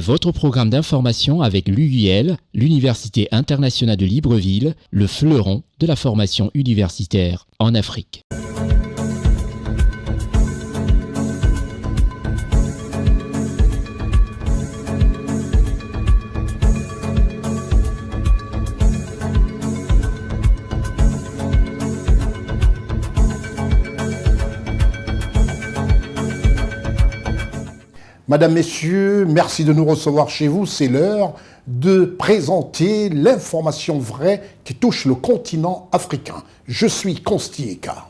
votre programme d'information avec l'UIL, l'Université internationale de Libreville, le fleuron de la formation universitaire en Afrique. Madame, Messieurs, merci de nous recevoir chez vous. C'est l'heure de présenter l'information vraie qui touche le continent africain. Je suis Constieka.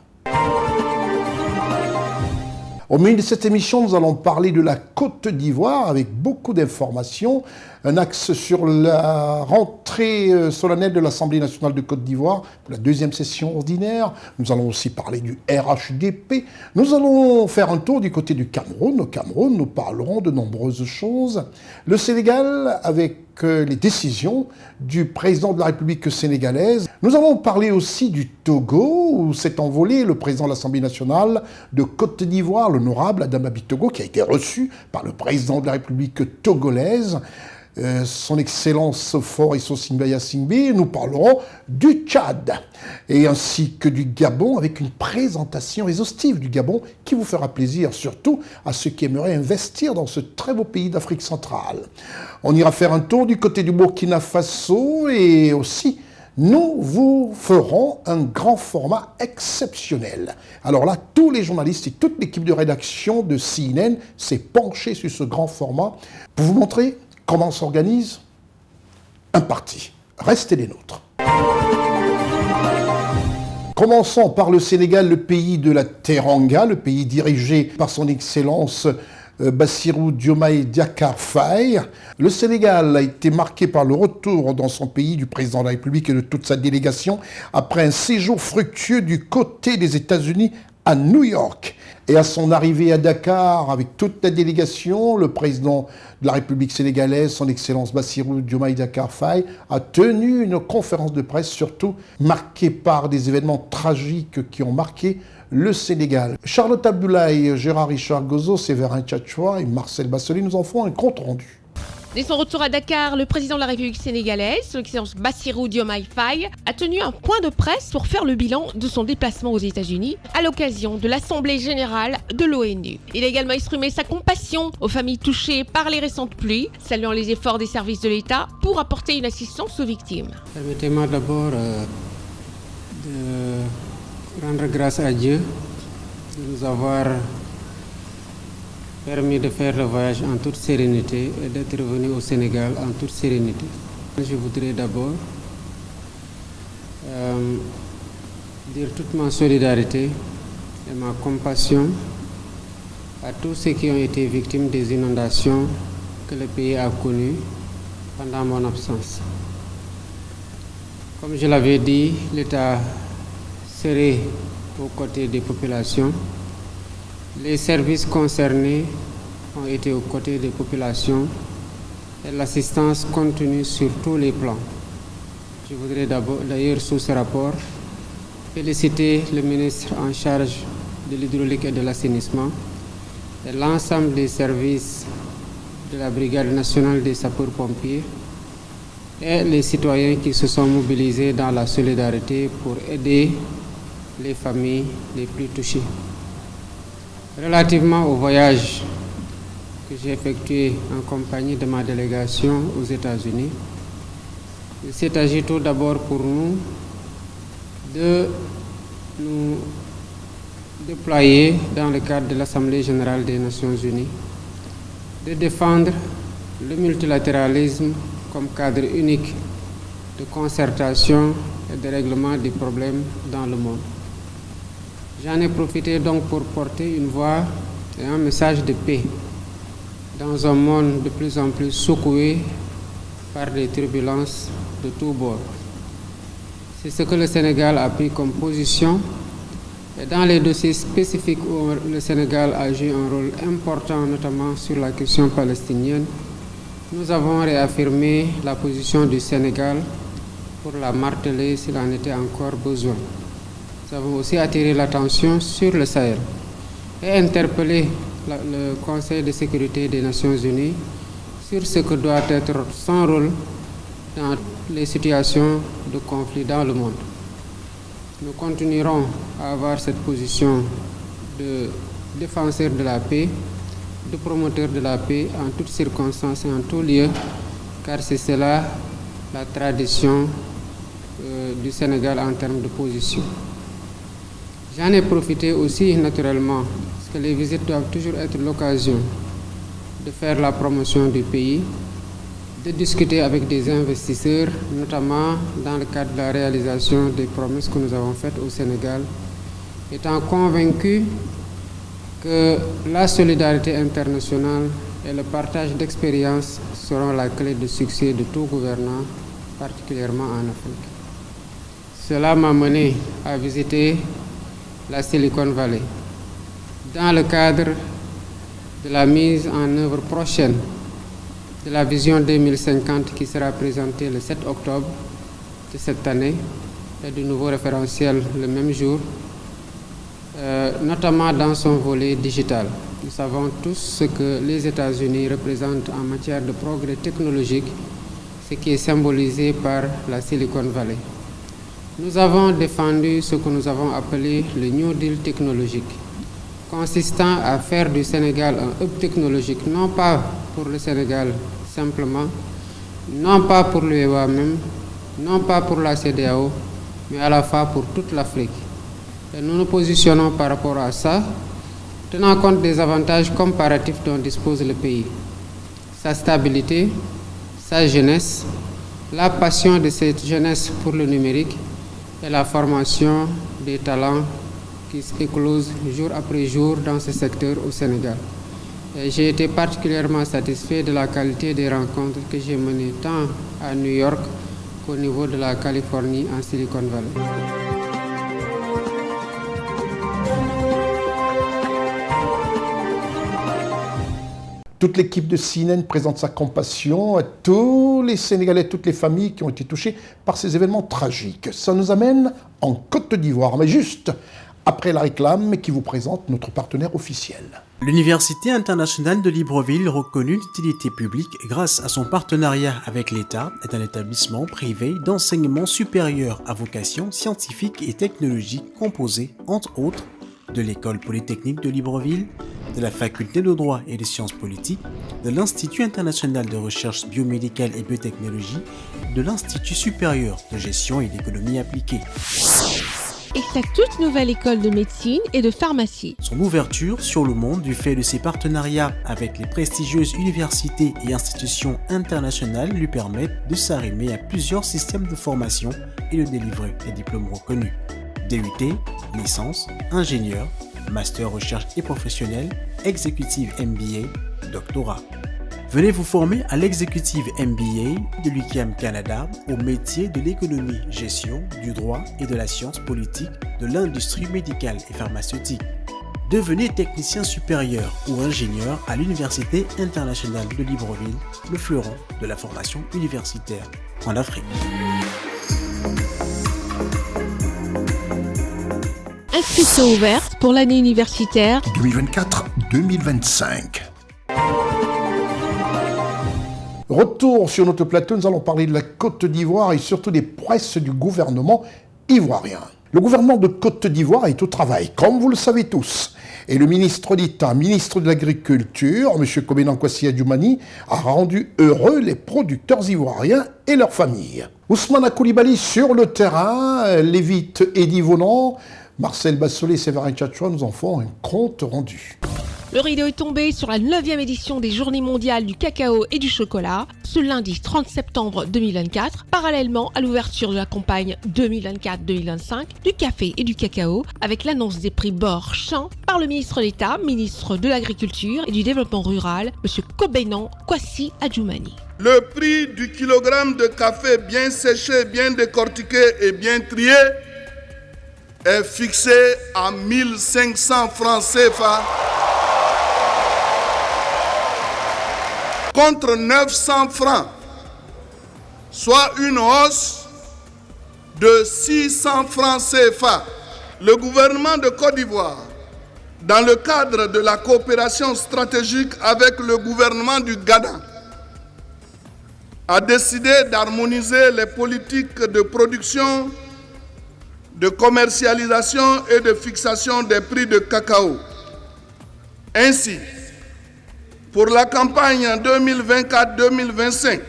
Au milieu de cette émission, nous allons parler de la Côte d'Ivoire avec beaucoup d'informations. Un axe sur la rentrée solennelle de l'Assemblée nationale de Côte d'Ivoire pour la deuxième session ordinaire. Nous allons aussi parler du RHDP. Nous allons faire un tour du côté du Cameroun. Au Cameroun, nous parlerons de nombreuses choses. Le Sénégal avec les décisions du président de la République sénégalaise. Nous allons parler aussi du Togo, où s'est envolé le président de l'Assemblée nationale de Côte d'Ivoire, l'honorable Adama Bitogo, qui a été reçu par le président de la République togolaise, son Excellence Faure Issou-Sinbaya Singbe. Nous parlerons du Tchad et ainsi que du Gabon avec une présentation exhaustive du Gabon qui vous fera plaisir, surtout à ceux qui aimeraient investir dans ce très beau pays d'Afrique centrale. On ira faire un tour du côté du Burkina Faso et aussi nous vous ferons un grand format exceptionnel. Alors là, tous les journalistes et toute l'équipe de rédaction de CNN s'est penchée sur ce grand format pour vous montrer comment on s'organise un parti. Restez les nôtres. Commençons par le Sénégal, le pays de la Teranga, le pays dirigé par son Excellence Bassirou Diomaye Diakhar Faye. Le Sénégal a été marqué par le retour dans son pays du président de la République et de toute sa délégation après un séjour fructueux du côté des États-Unis à New York. Et à son arrivée à Dakar, avec toute la délégation, le président de la République sénégalaise, son Excellence Bassirou Diomaye Diakhar Faye, a tenu une conférence de presse, surtout marquée par des événements tragiques qui ont marqué le Sénégal. Charlotte Abdoulaye, Gérard Richard Gozo, Séverin Tchatchoua et Marcel Bassoli nous en font un compte-rendu. Dès son retour à Dakar, le président de la République sénégalaise, son Excellence Bassirou Diomaye Faye, a tenu un point de presse pour faire le bilan de son déplacement aux États-Unis à l'occasion de l'Assemblée générale de l'ONU. Il a également exprimé sa compassion aux familles touchées par les récentes pluies, saluant les efforts des services de l'État pour apporter une assistance aux victimes. Permettez-moi d'abord de rendre grâce à Dieu de nous avoir permis de faire le voyage en toute sérénité et d'être revenu au Sénégal en toute sérénité. Je voudrais d'abord dire toute ma solidarité et ma compassion à tous ceux qui ont été victimes des inondations que le pays a connues pendant mon absence. Comme je l'avais dit, l'État serait aux côtés des populations. Les services concernés ont été aux côtés des populations et l'assistance continue sur tous les plans. Je voudrais d'ailleurs sous ce rapport féliciter le ministre en charge de l'hydraulique et de l'assainissement et l'ensemble des services de la Brigade nationale des sapeurs-pompiers et les citoyens qui se sont mobilisés dans la solidarité pour aider les familles les plus touchées. Relativement au voyage que j'ai effectué en compagnie de ma délégation aux États-Unis, il s'est agi tout d'abord pour nous de nous déployer dans le cadre de l'Assemblée générale des Nations unies, de défendre le multilatéralisme comme cadre unique de concertation et de règlement des problèmes dans le monde. J'en ai profité donc pour porter une voix et un message de paix dans un monde de plus en plus secoué par des turbulences de tous bords. C'est ce que le Sénégal a pris comme position et dans les dossiers spécifiques où le Sénégal a joué un rôle important, notamment sur la question palestinienne, nous avons réaffirmé la position du Sénégal pour la marteler s'il en était encore besoin. Nous avons aussi attiré l'attention sur le Sahel et interpellé le Conseil de sécurité des Nations Unies sur ce que doit être son rôle dans les situations de conflit dans le monde. Nous continuerons à avoir cette position de défenseur de la paix, de promoteur de la paix en toutes circonstances et en tout lieu, car c'est cela la tradition du Sénégal en termes de position. J'en ai profité aussi naturellement, parce que les visites doivent toujours être l'occasion de faire la promotion du pays, de discuter avec des investisseurs, notamment dans le cadre de la réalisation des promesses que nous avons faites au Sénégal, étant convaincu que la solidarité internationale et le partage d'expériences seront la clé de succès de tout gouvernant, particulièrement en Afrique. Cela m'a mené à visiter la Silicon Valley dans le cadre de la mise en œuvre prochaine de la vision 2050 qui sera présentée le 7 octobre de cette année et du nouveau référentiel le même jour, notamment dans son volet digital. Nous savons tous ce que les États-Unis représentent en matière de progrès technologique, ce qui est symbolisé par la Silicon Valley. Nous avons défendu ce que nous avons appelé le New Deal technologique, consistant à faire du Sénégal un hub technologique, non pas pour le Sénégal simplement, non pas pour l'UEMOA même, non pas pour la CEDEAO, mais à la fois pour toute l'Afrique. Et nous nous positionnons par rapport à ça, tenant compte des avantages comparatifs dont dispose le pays. Sa stabilité, sa jeunesse, la passion de cette jeunesse pour le numérique et la formation des talents qui éclosent jour après jour dans ce secteur au Sénégal. Et j'ai été particulièrement satisfait de la qualité des rencontres que j'ai menées tant à New York qu'au niveau de la Californie en Silicon Valley. Toute l'équipe de CNN présente sa compassion à tous les Sénégalais, toutes les familles qui ont été touchées par ces événements tragiques. Ça nous amène en Côte d'Ivoire, mais juste après la réclame qui vous présente notre partenaire officiel. L'Université internationale de Libreville, reconnue d'utilité publique grâce à son partenariat avec l'État, est un établissement privé d'enseignement supérieur à vocation scientifique et technologique composé, entre autres, de l'École polytechnique de Libreville, de la Faculté de droit et des sciences politiques, de l'Institut international de recherche biomédicale et biotechnologie, de l'Institut supérieur de gestion et d'économie appliquée. Et sa toute nouvelle école de médecine et de pharmacie. Son ouverture sur le monde du fait de ses partenariats avec les prestigieuses universités et institutions internationales lui permettent de s'arrimer à plusieurs systèmes de formation et de délivrer des diplômes reconnus. DUT, licence, ingénieur, master recherche et professionnel, exécutive MBA, doctorat. Venez vous former à l'exécutive MBA de l'UQAM Canada au métier de l'économie, gestion, du droit et de la science politique de l'industrie médicale et pharmaceutique. Devenez technicien supérieur ou ingénieur à l'Université internationale de Libreville, le fleuron de la formation universitaire en Afrique. Inscription ouverte pour l'année universitaire 2024-2025. Retour sur notre plateau, nous allons parler de la Côte d'Ivoire et surtout des prouesses du gouvernement ivoirien. Le gouvernement de Côte d'Ivoire est au travail, comme vous le savez tous. Et le ministre d'État, ministre de l'Agriculture, M. Kobenan Kwasi Adjoumani, a rendu heureux les producteurs ivoiriens et leurs familles. Ousmane Koulibaly sur le terrain, Lévite Eddy Vonan, Marcel Bassolé et Séverin Tchatchoua nous en font un compte rendu. Le rideau est tombé sur la 9e édition des Journées mondiales du cacao et du chocolat, ce lundi 30 septembre 2024, parallèlement à l'ouverture de la campagne 2024-2025 du café et du cacao, avec l'annonce des prix bord champ par le ministre d'État, ministre de l'Agriculture et du Développement rural, M. Kobenan Kwasi Adjoumani. Le prix du kilogramme de café bien séché, bien décortiqué et bien trié est fixé à 1500 francs CFA contre 900 francs, soit une hausse de 600 francs CFA. Le gouvernement de Côte d'Ivoire, dans le cadre de la coopération stratégique avec le gouvernement du Ghana, a décidé d'harmoniser les politiques de production, de commercialisation et de fixation des prix de cacao. Ainsi, pour la campagne 2024-2025,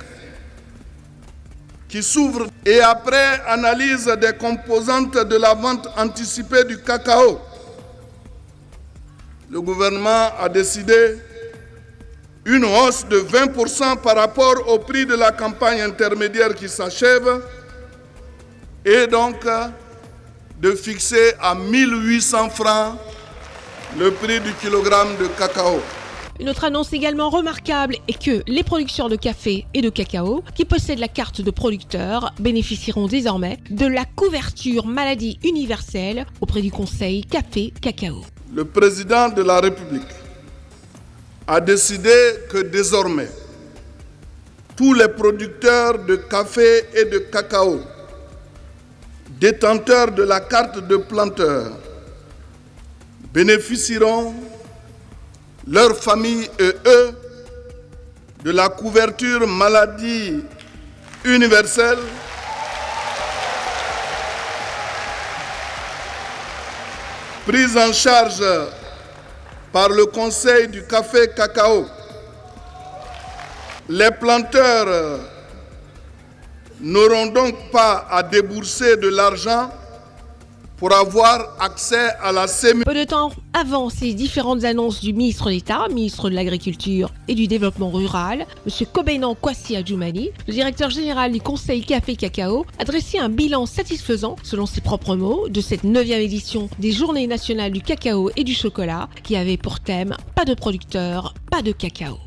qui s'ouvre et après analyse des composantes de la vente anticipée du cacao, le gouvernement a décidé une hausse de 20% par rapport au prix de la campagne intermédiaire qui s'achève et donc de fixer à 1800 francs le prix du kilogramme de cacao. Une autre annonce également remarquable est que les producteurs de café et de cacao qui possèdent la carte de producteur bénéficieront désormais de la couverture maladie universelle auprès du Conseil Café-Cacao. Le président de la République a décidé que désormais, tous les producteurs de café et de cacao, détenteurs de la carte de planteur, bénéficieront, leurs familles et eux, de la couverture maladie universelle prise en charge par le Conseil du café-cacao. Les planteurs n'auront donc pas à débourser de l'argent pour avoir accès à la sémence. Peu de temps avant ces différentes annonces du ministre d'État, ministre de l'Agriculture et du Développement Rural, M. Kobenan Kwasi Adjoumani, le directeur général du Conseil Café-Cacao, a dressé un bilan satisfaisant, selon ses propres mots, de cette 9e édition des Journées nationales du cacao et du chocolat, qui avait pour thème « Pas de producteurs, pas de cacao ».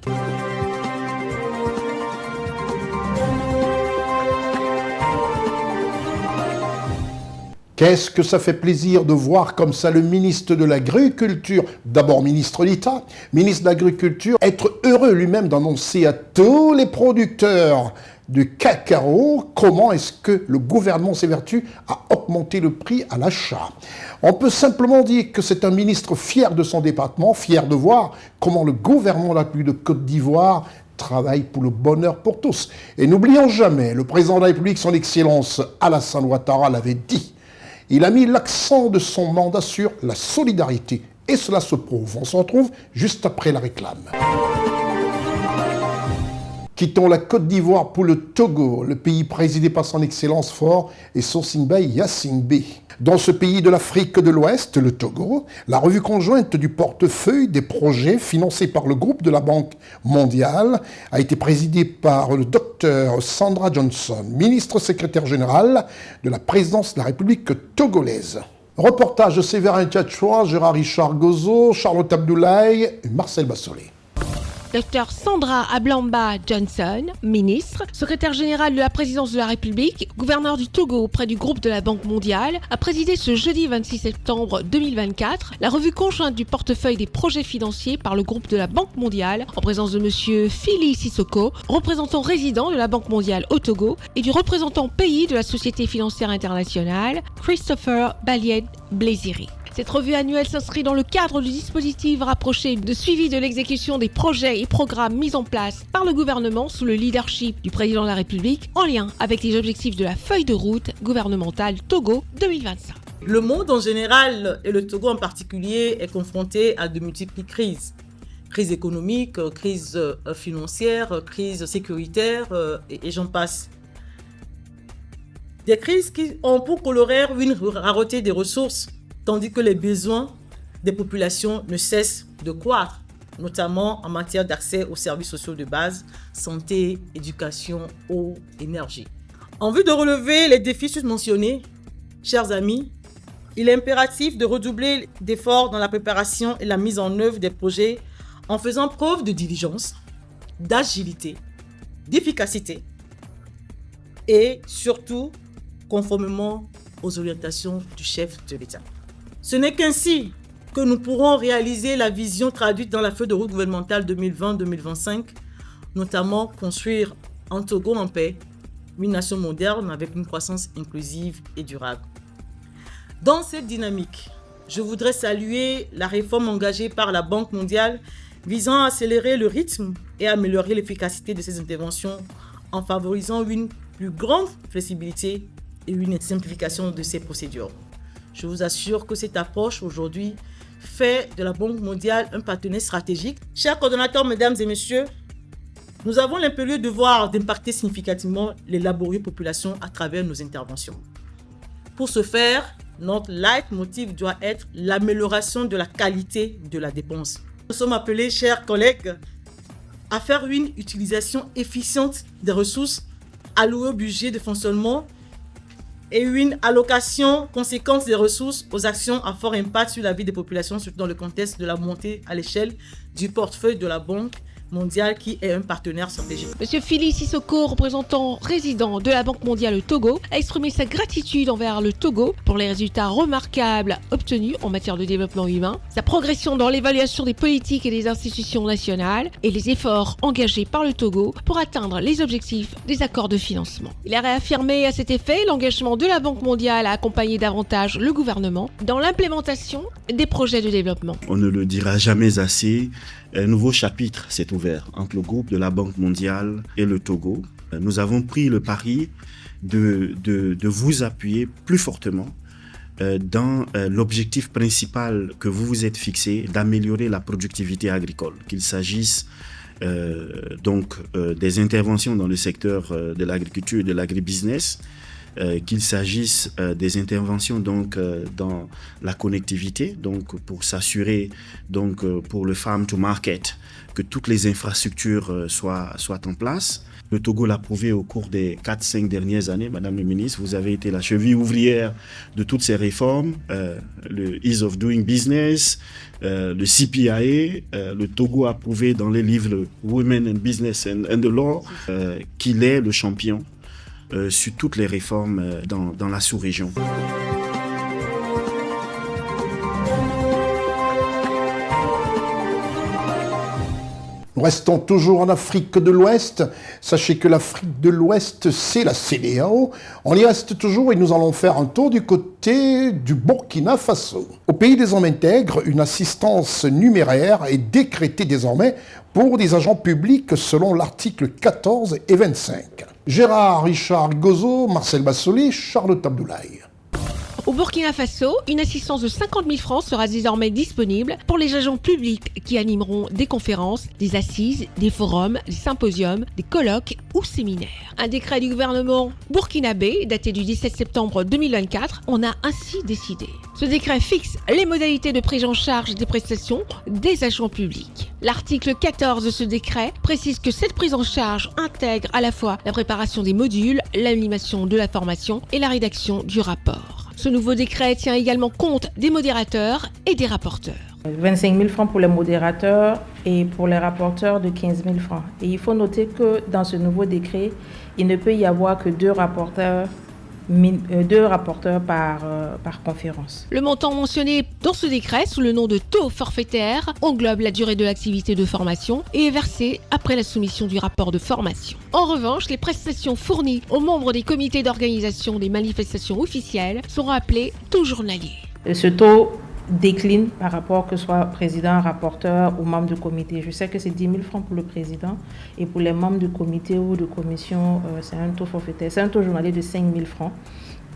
Qu'est-ce que ça fait plaisir de voir comme ça le ministre de l'Agriculture, d'abord ministre d'État, ministre de l'Agriculture, être heureux lui-même d'annoncer à tous les producteurs de cacao comment est-ce que le gouvernement s'évertue à augmenter le prix à l'achat. On peut simplement dire que c'est un ministre fier de son département, fier de voir comment le gouvernement de la République de Côte d'Ivoire travaille pour le bonheur pour tous. Et n'oublions jamais, le président de la République, son Excellence Alassane Ouattara l'avait dit. Il a mis l'accent de son mandat sur la solidarité. Et cela se prouve. On se retrouve juste après la réclame. Quittons la Côte d'Ivoire pour le Togo, le pays présidé par son Excellence Fort et Sossinba Yassingbe. Dans ce pays de l'Afrique de l'Ouest, le Togo, la revue conjointe du portefeuille des projets financés par le groupe de la Banque mondiale a été présidée par le docteur Sandra Johnson, ministre secrétaire générale de la présidence de la République togolaise. Reportage de Séverin Tchatchoua, Gérard Richard Gozo, Charlotte Abdoulaye et Marcel Bassolé. Dr Sandra Ablamba Johnson, ministre, secrétaire générale de la présidence de la République, gouverneur du Togo auprès du groupe de la Banque mondiale, a présidé ce jeudi 26 septembre 2024 la revue conjointe du portefeuille des projets financiers par le groupe de la Banque mondiale en présence de M. Fili Sissoko, représentant résident de la Banque mondiale au Togo, et du représentant pays de la Société financière internationale, Christopher Balied Blaziri. Cette revue annuelle s'inscrit dans le cadre du dispositif rapproché de suivi de l'exécution des projets et programmes mis en place par le gouvernement sous le leadership du président de la République en lien avec les objectifs de la feuille de route gouvernementale Togo 2025. Le monde en général et le Togo en particulier est confronté à de multiples crises. Crise économique, crise financière, crise sécuritaire et j'en passe. Des crises qui ont pour corollaire une rareté des ressources, tandis que les besoins des populations ne cessent de croître, notamment en matière d'accès aux services sociaux de base, santé, éducation, eau, énergie. En vue de relever les défis susmentionnés, chers amis, il est impératif de redoubler d'efforts dans la préparation et la mise en œuvre des projets en faisant preuve de diligence, d'agilité, d'efficacité et surtout conformément aux orientations du chef de l'État. Ce n'est qu'ainsi que nous pourrons réaliser la vision traduite dans la feuille de route gouvernementale 2020-2025, notamment construire un Togo en paix, une nation moderne avec une croissance inclusive et durable. Dans cette dynamique, je voudrais saluer la réforme engagée par la Banque mondiale visant à accélérer le rythme et améliorer l'efficacité de ces interventions en favorisant une plus grande flexibilité et une simplification de ces procédures. Je vous assure que cette approche aujourd'hui fait de la Banque mondiale un partenaire stratégique. Chers coordonnateurs, mesdames et messieurs, nous avons l'impérieux devoir d'impacter significativement les laborieuses populations à travers nos interventions. Pour ce faire, notre leitmotiv doit être l'amélioration de la qualité de la dépense. Nous sommes appelés, chers collègues, à faire une utilisation efficiente des ressources allouées au budget de fonctionnement et une allocation conséquente des ressources aux actions à fort impact sur la vie des populations, surtout dans le contexte de la montée à l'échelle du portefeuille de la Banque mondiale qui est un partenaire stratégique. Monsieur Fili Sissoko, représentant résident de la Banque mondiale au Togo, a exprimé sa gratitude envers le Togo pour les résultats remarquables obtenus en matière de développement humain, sa progression dans l'évaluation des politiques et des institutions nationales et les efforts engagés par le Togo pour atteindre les objectifs des accords de financement. Il a réaffirmé à cet effet l'engagement de la Banque mondiale à accompagner davantage le gouvernement dans l'implémentation des projets de développement. On ne le dira jamais assez, un nouveau chapitre s'est ouvert entre le groupe de la Banque mondiale et le Togo. Nous avons pris le pari de vous appuyer plus fortement dans l'objectif principal que vous vous êtes fixé d'améliorer la productivité agricole, qu'il s'agisse des interventions dans le secteur de l'agriculture et de l'agribusiness, qu'il s'agisse des interventions dans la connectivité, donc pour s'assurer pour le farm to market que toutes les infrastructures soient en place. Le Togo l'a prouvé au cours des 4-5 dernières années. Madame le ministre, vous avez été la cheville ouvrière de toutes ces réformes, le Ease of Doing Business, le CPIA. Le Togo a prouvé dans les livres Women in Business and the Law qu'il est le champion sur toutes les réformes dans la sous-région. Nous restons toujours en Afrique de l'Ouest. Sachez que l'Afrique de l'Ouest, c'est la CEDEAO. On y reste toujours et nous allons faire un tour du côté du Burkina Faso. Au pays des hommes intègres, une assistance numéraire est décrétée désormais pour des agents publics selon l'article 14 et 25. Gérard Richard Gozo, Marcel Bassoli, Charlotte Abdoulaye. Au Burkina Faso, une assistance de 50 000 francs sera désormais disponible pour les agents publics qui animeront des conférences, des assises, des forums, des symposiums, des colloques ou séminaires. Un décret du gouvernement burkinabé, daté du 17 septembre 2024, en a ainsi décidé. Ce décret fixe les modalités de prise en charge des prestations des agents publics. L'article 14 de ce décret précise que cette prise en charge intègre à la fois la préparation des modules, l'animation de la formation et la rédaction du rapport. Ce nouveau décret tient également compte des modérateurs et des rapporteurs. 25 000 francs pour les modérateurs et pour les rapporteurs de 15 000 francs. Et il faut noter que dans ce nouveau décret, il ne peut y avoir que deux rapporteurs par conférence. Le montant mentionné dans ce décret sous le nom de taux forfaitaire englobe la durée de l'activité de formation et est versé après la soumission du rapport de formation. En revanche, les prestations fournies aux membres des comités d'organisation des manifestations officielles seront appelées taux journaliers. Ce taux décline par rapport que ce soit président, rapporteur ou membre du comité. Je sais que c'est 10 000 francs pour le président et pour les membres du comité ou de commission, c'est un taux forfaitaire. C'est un taux journalier de 5 000 francs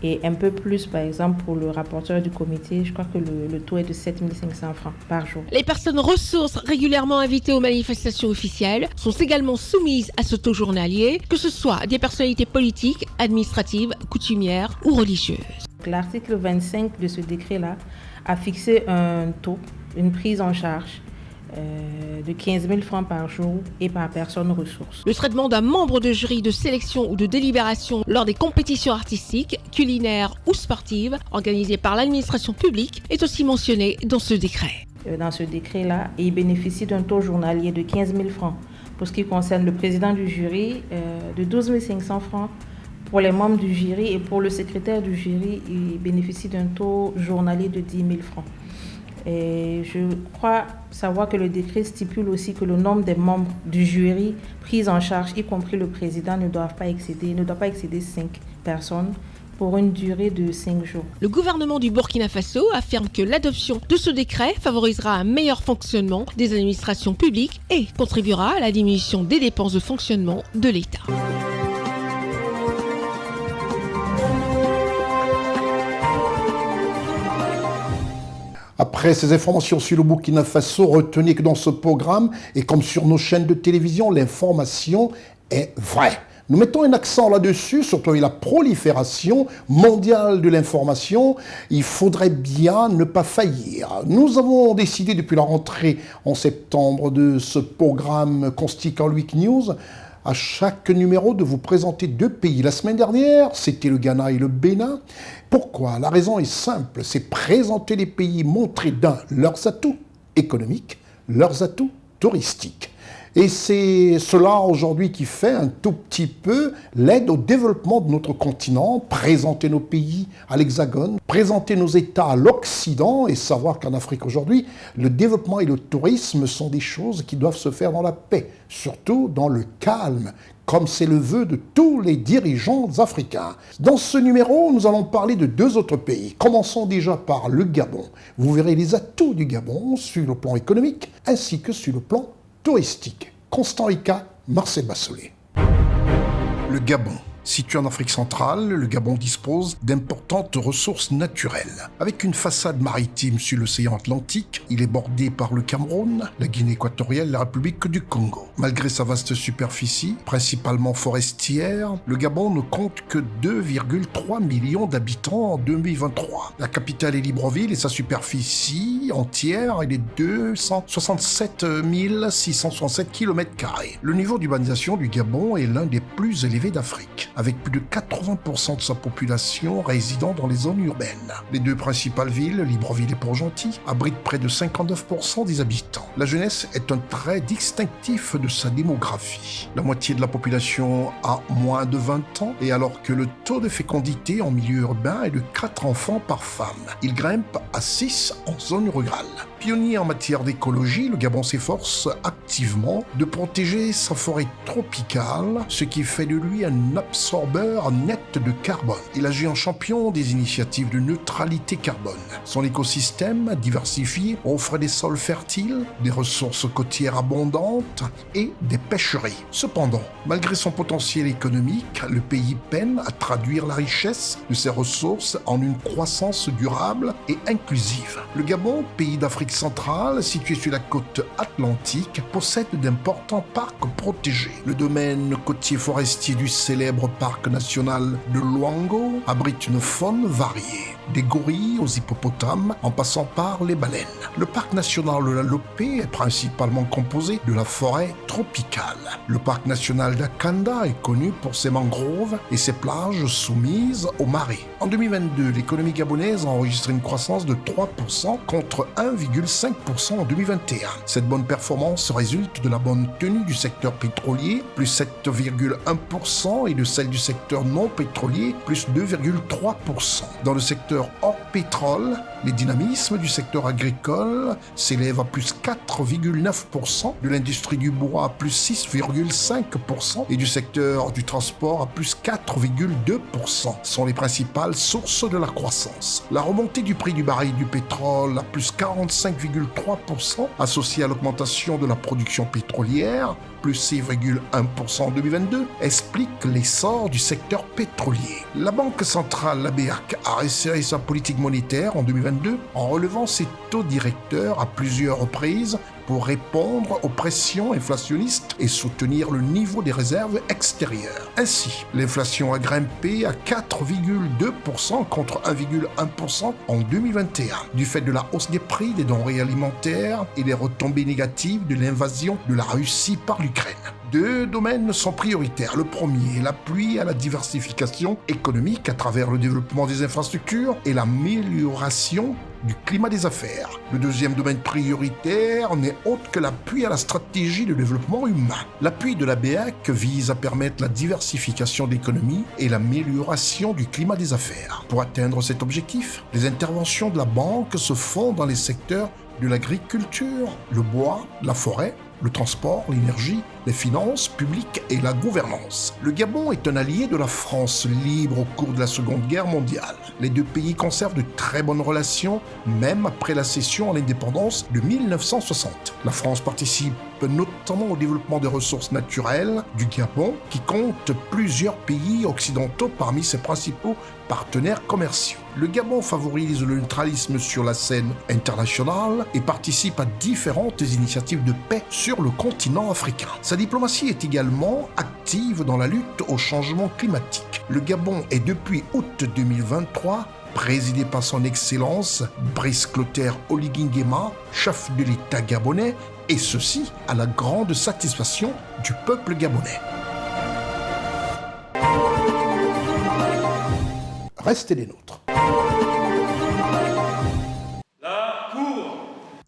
et un peu plus, par exemple, pour le rapporteur du comité, je crois que le taux est de 7 500 francs par jour. Les personnes ressources régulièrement invitées aux manifestations officielles sont également soumises à ce taux journalier, que ce soit des personnalités politiques, administratives, coutumières ou religieuses. L'article 25 de ce décret-là a fixé un taux, une prise en charge de 15 000 francs par jour et par personne ressource. Le traitement d'un membre de jury de sélection ou de délibération lors des compétitions artistiques, culinaires ou sportives organisées par l'administration publique est aussi mentionné dans ce décret. Dans ce décret-là, il bénéficie d'un taux journalier de 15 000 francs pour ce qui concerne le président du jury, de 12 500 francs pour les membres du jury et pour le secrétaire du jury, il bénéficie d'un taux journalier de 10 000 francs. Et je crois savoir que le décret stipule aussi que le nombre des membres du jury pris en charge, y compris le président, ne doit pas excéder 5 personnes pour une durée de 5 jours. Le gouvernement du Burkina Faso affirme que l'adoption de ce décret favorisera un meilleur fonctionnement des administrations publiques et contribuera à la diminution des dépenses de fonctionnement de l'État. Après ces informations sur le Burkina Faso, retenez que dans ce programme, et comme sur nos chaînes de télévision, l'information est vraie. Nous mettons un accent là-dessus, surtout avec la prolifération mondiale de l'information. Il faudrait bien ne pas faillir. Nous avons décidé depuis la rentrée en septembre de ce programme Constiquant Week News, à chaque numéro de vous présenter 2 pays. La semaine dernière, c'était le Ghana et le Bénin. Pourquoi? La raison est simple, c'est présenter les pays, montrer leurs atouts économiques, leurs atouts touristiques. Et c'est cela aujourd'hui qui fait un tout petit peu l'aide au développement de notre continent, présenter nos pays à l'Hexagone, présenter nos États à l'Occident et savoir qu'en Afrique aujourd'hui, le développement et le tourisme sont des choses qui doivent se faire dans la paix, surtout dans le calme, comme c'est le vœu de tous les dirigeants africains. Dans ce numéro, nous allons parler de 2 autres pays. Commençons déjà par le Gabon. Vous verrez les atouts du Gabon sur le plan économique ainsi que sur le plan touristique. Constant Rica, Marcel Bassolé. Le Gabon. Situé en Afrique centrale, le Gabon dispose d'importantes ressources naturelles. Avec une façade maritime sur l'océan Atlantique, il est bordé par le Cameroun, la Guinée équatoriale et la République du Congo. Malgré sa vaste superficie, principalement forestière, le Gabon ne compte que 2,3 millions d'habitants en 2023. La capitale est Libreville et sa superficie entière est de 267 667 km². Le niveau d'urbanisation du Gabon est l'un des plus élevés d'Afrique, avec plus de 80% de sa population résidant dans les zones urbaines. Les 2 principales villes, Libreville et Port-Gentil, abritent près de 59% des habitants. La jeunesse est un trait distinctif de sa démographie. La moitié de la population a moins de 20 ans, et alors que le taux de fécondité en milieu urbain est de 4 enfants par femme, il grimpe à 6 en zone rurale. Pionnier en matière d'écologie, le Gabon s'efforce activement de protéger sa forêt tropicale, ce qui fait de lui un absorbeur net de carbone. Il agit en champion des initiatives de neutralité carbone. Son écosystème diversifié offre des sols fertiles, des ressources côtières abondantes et des pêcheries. Cependant, malgré son potentiel économique, le pays peine à traduire la richesse de ses ressources en une croissance durable et inclusive. Le Gabon, pays d'Afrique centrale, situé sur la côte atlantique, possède d'importants parcs protégés. Le domaine côtier forestier du célèbre parc national de Luango abrite une faune variée, des gorilles aux hippopotames en passant par les baleines. Le parc national de la Lopé est principalement composé de la forêt tropicale. Le parc national d'Akanda est connu pour ses mangroves et ses plages soumises aux marées. En 2022, l'économie gabonaise a enregistré une croissance de 3% contre 1,5% en 2021. Cette bonne performance résulte de la bonne tenue du secteur pétrolier, plus 7,1%, et de celle du secteur non pétrolier, plus 2,3%. Dans le secteur hors pétrole, les dynamismes du secteur agricole s'élèvent à plus 4,9%, de l'industrie du bois à plus 6,5% et du secteur du transport à plus 4,2% sont les principales sources de la croissance. La remontée du prix du baril du pétrole à plus 45,3%, associée à l'augmentation de la production pétrolière, plus 6,1% en 2022, explique l'essor du secteur pétrolier. La Banque centrale, la BAC, a resserré sa politique monétaire en 2022 en relevant ses taux directeurs à plusieurs reprises pour répondre aux pressions inflationnistes et soutenir le niveau des réserves extérieures. Ainsi, l'inflation a grimpé à 4,2% contre 1,1% en 2021, du fait de la hausse des prix des denrées alimentaires et des retombées négatives de l'invasion de la Russie par l'Ukraine. 2 domaines sont prioritaires. Le premier, l'appui à la diversification économique à travers le développement des infrastructures et l'amélioration du climat des affaires. Le deuxième domaine prioritaire n'est autre que l'appui à la stratégie de développement humain. L'appui de la BAC vise à permettre la diversification de l'économie et l'amélioration du climat des affaires. Pour atteindre cet objectif, les interventions de la banque se font dans les secteurs de l'agriculture, le bois, la forêt, le transport, l'énergie, les finances publiques et la gouvernance. Le Gabon est un allié de la France libre au cours de la Seconde Guerre mondiale. Les 2 pays conservent de très bonnes relations, même après la cession à l'indépendance de 1960. La France participe notamment au développement des ressources naturelles du Gabon, qui compte plusieurs pays occidentaux parmi ses principaux partenaires commerciaux. Le Gabon favorise le neutralisme sur la scène internationale et participe à différentes initiatives de paix sur le continent africain. Sa diplomatie est également active dans la lutte au changement climatique. Le Gabon est depuis août 2023 présidé par son Excellence Brice Clotaire Oligui Nguema, chef de l'État gabonais, et ceci à la grande satisfaction du peuple gabonais. Restez les nôtres. La Cour.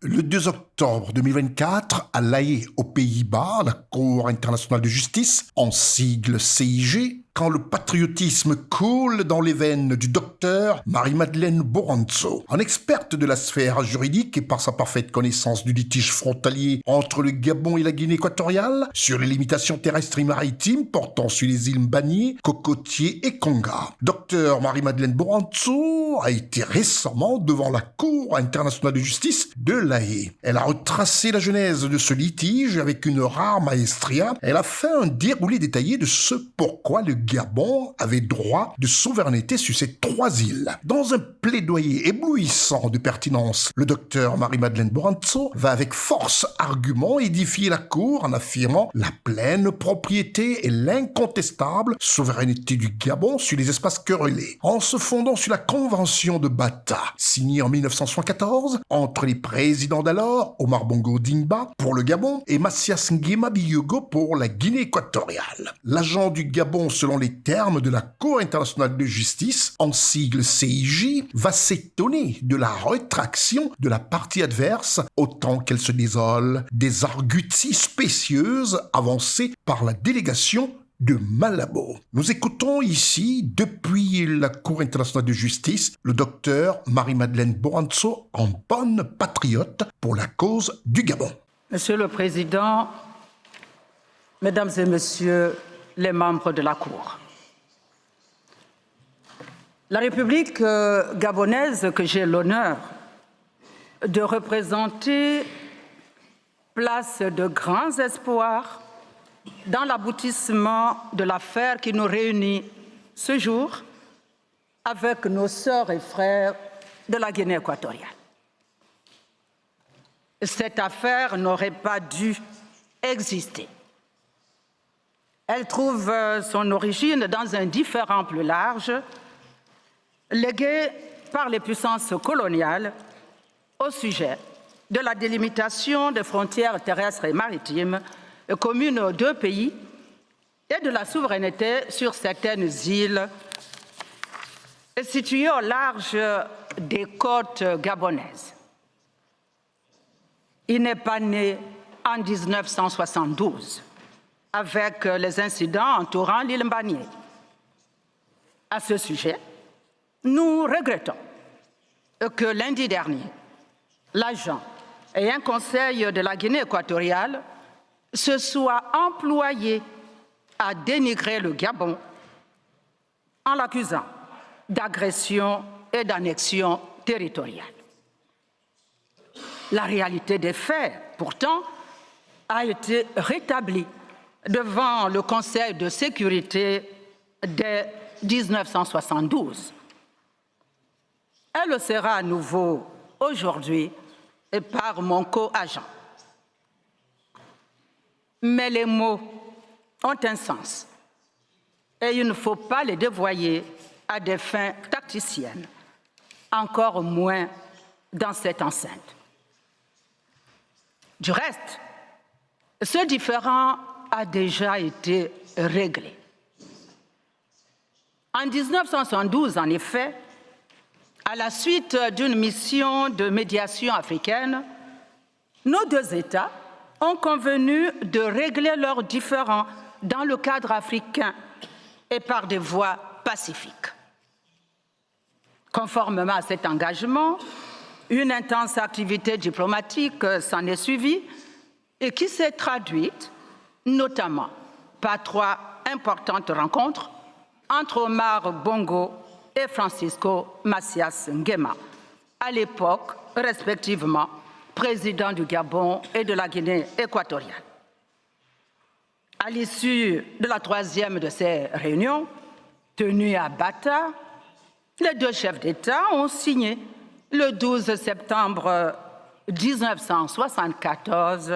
Le 2 octobre 2024, à La Haye, aux Pays-Bas, la Cour internationale de justice, en sigle CIG, quand le patriotisme coule dans les veines du docteur Marie-Madeleine Boranzo. En experte de la sphère juridique et par sa parfaite connaissance du litige frontalier entre le Gabon et la Guinée équatoriale, sur les limitations terrestres et maritimes portant sur les îles Mbagnier, Cocotier et Konga. Docteur Marie-Madeleine Boranzo a été récemment devant la Cour internationale de justice de La Haye. Elle a retracé la genèse de ce litige avec une rare maestria. Elle a fait un déroulé détaillé de ce pourquoi le Gabon avait droit de souveraineté sur ces 3 îles. Dans un plaidoyer éblouissant de pertinence, le docteur Marie-Madeleine Boranzo va avec force argument édifier la Cour en affirmant la pleine propriété et l'incontestable souveraineté du Gabon sur les espaces querellés, en se fondant sur la Convention de Bata, signée en 1974 entre les présidents d'alors, Omar Bongo Dingba pour le Gabon et Mathias Nguema Biyogo pour la Guinée équatoriale. L'agent du Gabon, selon les termes de la Cour internationale de justice, en sigle CIJ, va s'étonner de la rétraction de la partie adverse autant qu'elle se désole des arguties spécieuses avancées par la délégation de Malabo. Nous écoutons ici, depuis la Cour internationale de justice, le docteur Marie-Madeleine Boranzo en bonne patriote pour la cause du Gabon. Monsieur le Président, Mesdames et Messieurs les membres de la Cour, la République gabonaise que j'ai l'honneur de représenter place de grands espoirs dans l'aboutissement de l'affaire qui nous réunit ce jour avec nos sœurs et frères de la Guinée équatoriale. Cette affaire n'aurait pas dû exister. Elle trouve son origine dans un différend plus large, légué par les puissances coloniales au sujet de la délimitation des frontières terrestres et maritimes communes aux 2 pays et de la souveraineté sur certaines îles situées au large des côtes gabonaises. Il n'est pas né en 1972 avec les incidents entourant l'île Mbagnier. À ce sujet, nous regrettons que lundi dernier, l'agent et un conseil de la Guinée équatoriale se soient employés à dénigrer le Gabon en l'accusant d'agression et d'annexion territoriale. La réalité des faits, pourtant, a été rétablie devant le Conseil de sécurité dès 1972. Elle le sera à nouveau aujourd'hui par mon co-agent. Mais les mots ont un sens et il ne faut pas les dévoyer à des fins tacticiennes, encore moins dans cette enceinte. Du reste, ce différend a déjà été réglé. En 1972, en effet, à la suite d'une mission de médiation africaine, nos 2 États ont convenu de régler leurs différends dans le cadre africain et par des voies pacifiques. Conformément à cet engagement, une intense activité diplomatique s'en est suivie et qui s'est traduite notamment par 3 importantes rencontres entre Omar Bongo et Francisco Macias Nguema, à l'époque respectivement président du Gabon et de la Guinée équatoriale. À l'issue de la troisième de ces réunions, tenue à Bata, les deux chefs d'État ont signé le 12 septembre 1974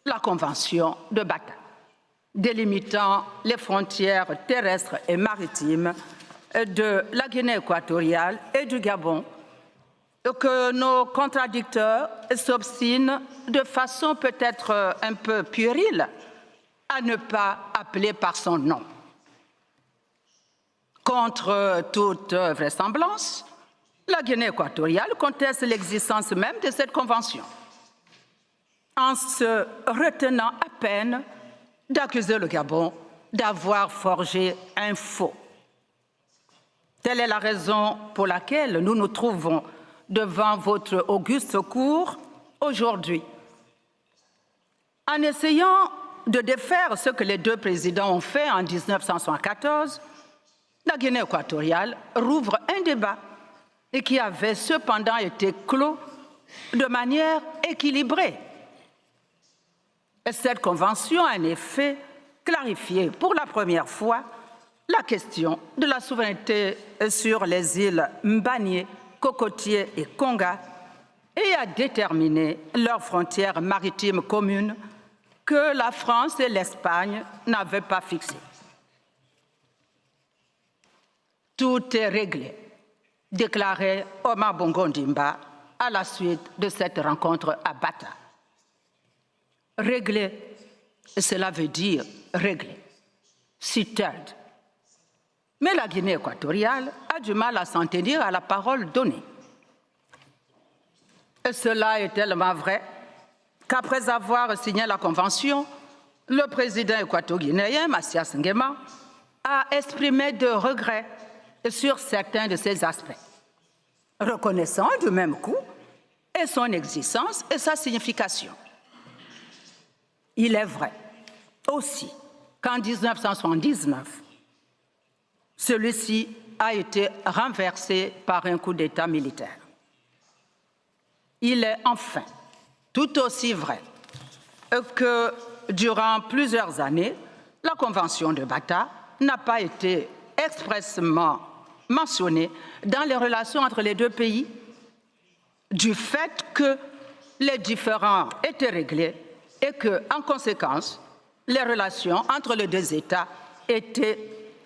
la Convention de Bata, délimitant les frontières terrestres et maritimes de la Guinée équatoriale et du Gabon, que nos contradicteurs s'obstinent de façon peut-être un peu puérile à ne pas appeler par son nom. Contre toute vraisemblance, la Guinée équatoriale conteste l'existence même de cette convention, en se retenant à peine d'accuser le Gabon d'avoir forgé un faux. Telle est la raison pour laquelle nous nous trouvons devant votre auguste cour aujourd'hui. En essayant de défaire ce que les deux présidents ont fait en 1974, la Guinée équatoriale rouvre un débat et qui avait cependant été clos de manière équilibrée. Et cette convention a en effet clarifié pour la première fois la question de la souveraineté sur les îles Mbanié, Cocotier et Konga et a déterminé leurs frontières maritimes communes que la France et l'Espagne n'avaient pas fixées. Tout est réglé, déclarait Omar Bongo Ndimba à la suite de cette rencontre à Bata. Réglé, cela veut dire réglé, settled. Mais la Guinée équatoriale a du mal à s'en tenir à la parole donnée. Et cela est tellement vrai qu'après avoir signé la convention, le président équato-guinéen, Mathias Nguema, a exprimé de regrets sur certains de ces aspects, reconnaissant du même coup et son existence et sa signification. Il est vrai aussi qu'en 1979, celui-ci a été renversé par un coup d'État militaire. Il est enfin tout aussi vrai que durant plusieurs années, la Convention de Bata n'a pas été expressément mentionnée dans les relations entre les deux pays, du fait que les différends étaient réglés et que, en conséquence, les relations entre les deux États étaient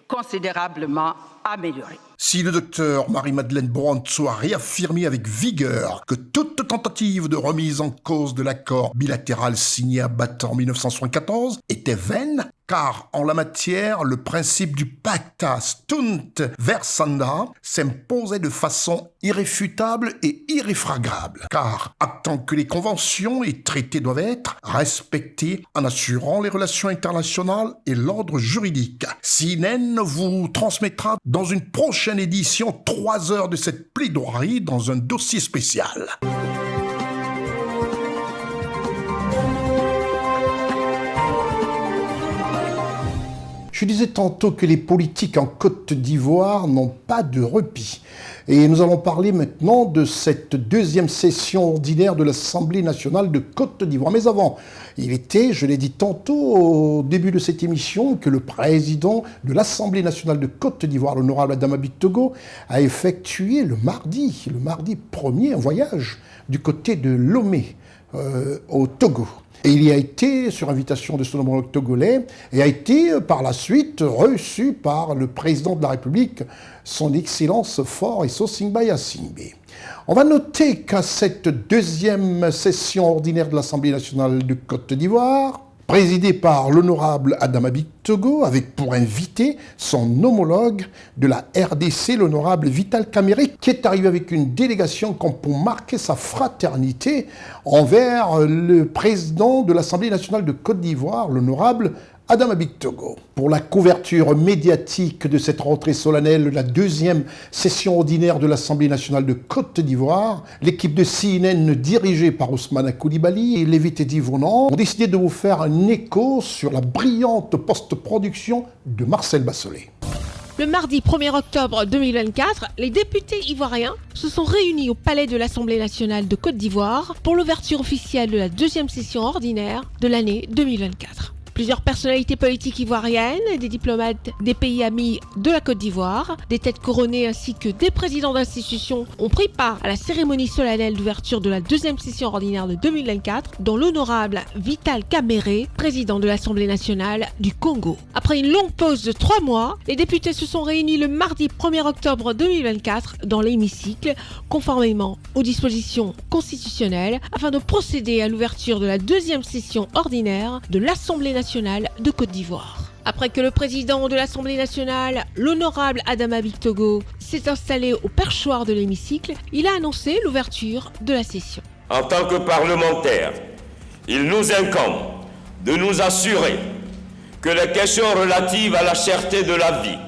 considérablement améliorées. Si le docteur Marie-Madeleine Brandt a réaffirmé avec vigueur que toute tentative de remise en cause de l'accord bilatéral signé à Bata en 1974 était vaine, car en la matière, le principe du pacta sunt versanda s'imposait de façon irréfutable et irréfragable, car actant que les conventions et traités doivent être respectés en assurant les relations internationales et l'ordre juridique. CNN vous transmettra dans une prochaine édition 3 heures de cette plaidoirie dans un dossier spécial. Je disais tantôt que les politiques en Côte d'Ivoire n'ont pas de repos. Et nous allons parler maintenant de cette deuxième session ordinaire de l'Assemblée nationale de Côte d'Ivoire. Mais avant, il était, je l'ai dit tantôt au début de cette émission, que le président de l'Assemblée nationale de Côte d'Ivoire, l'honorable Adama Bittogo, a effectué le mardi 1er, un voyage du côté de Lomé, au Togo. Et il y a été, sur invitation de son homologue togolais, et a été par la suite reçu par le président de la République, son Excellence Faure Essot-Singba Yassingbe. On va noter qu'à cette deuxième session ordinaire de l'Assemblée nationale de Côte d'Ivoire, présidée par l'honorable Adama Bittogo, avec pour invité son homologue de la RDC, l'honorable Vital Kamerhe, qui est arrivé avec une délégation comme pour marquer sa fraternité envers le président de l'Assemblée nationale de Côte d'Ivoire, l'honorable Adama Bittogo. Pour la couverture médiatique de cette rentrée solennelle, la deuxième session ordinaire de l'Assemblée nationale de Côte d'Ivoire, l'équipe de CNN dirigée par Ousmane Koulibaly et Lévi Teddy Vonan ont décidé de vous faire un écho sur la brillante post-production de Marcel Bassolé. Le mardi 1er octobre 2024, les députés ivoiriens se sont réunis au palais de l'Assemblée nationale de Côte d'Ivoire pour l'ouverture officielle de la deuxième session ordinaire de l'année 2024. Plusieurs personnalités politiques ivoiriennes, des diplomates des pays amis de la Côte d'Ivoire, des têtes couronnées ainsi que des présidents d'institutions ont pris part à la cérémonie solennelle d'ouverture de la deuxième session ordinaire de 2024, dont l'honorable Vital Kamerhe, président de l'Assemblée nationale du Congo. Après une longue pause de 3 mois, les députés se sont réunis le mardi 1er octobre 2024 dans l'hémicycle, conformément aux dispositions constitutionnelles, afin de procéder à l'ouverture de la deuxième session ordinaire de l'Assemblée nationale de Côte d'Ivoire. Après que le président de l'Assemblée nationale, l'honorable Adama Bictogo, s'est installé au perchoir de l'hémicycle, il a annoncé l'ouverture de la session. En tant que parlementaires, il nous incombe de nous assurer que les questions relatives à la cherté de la vie,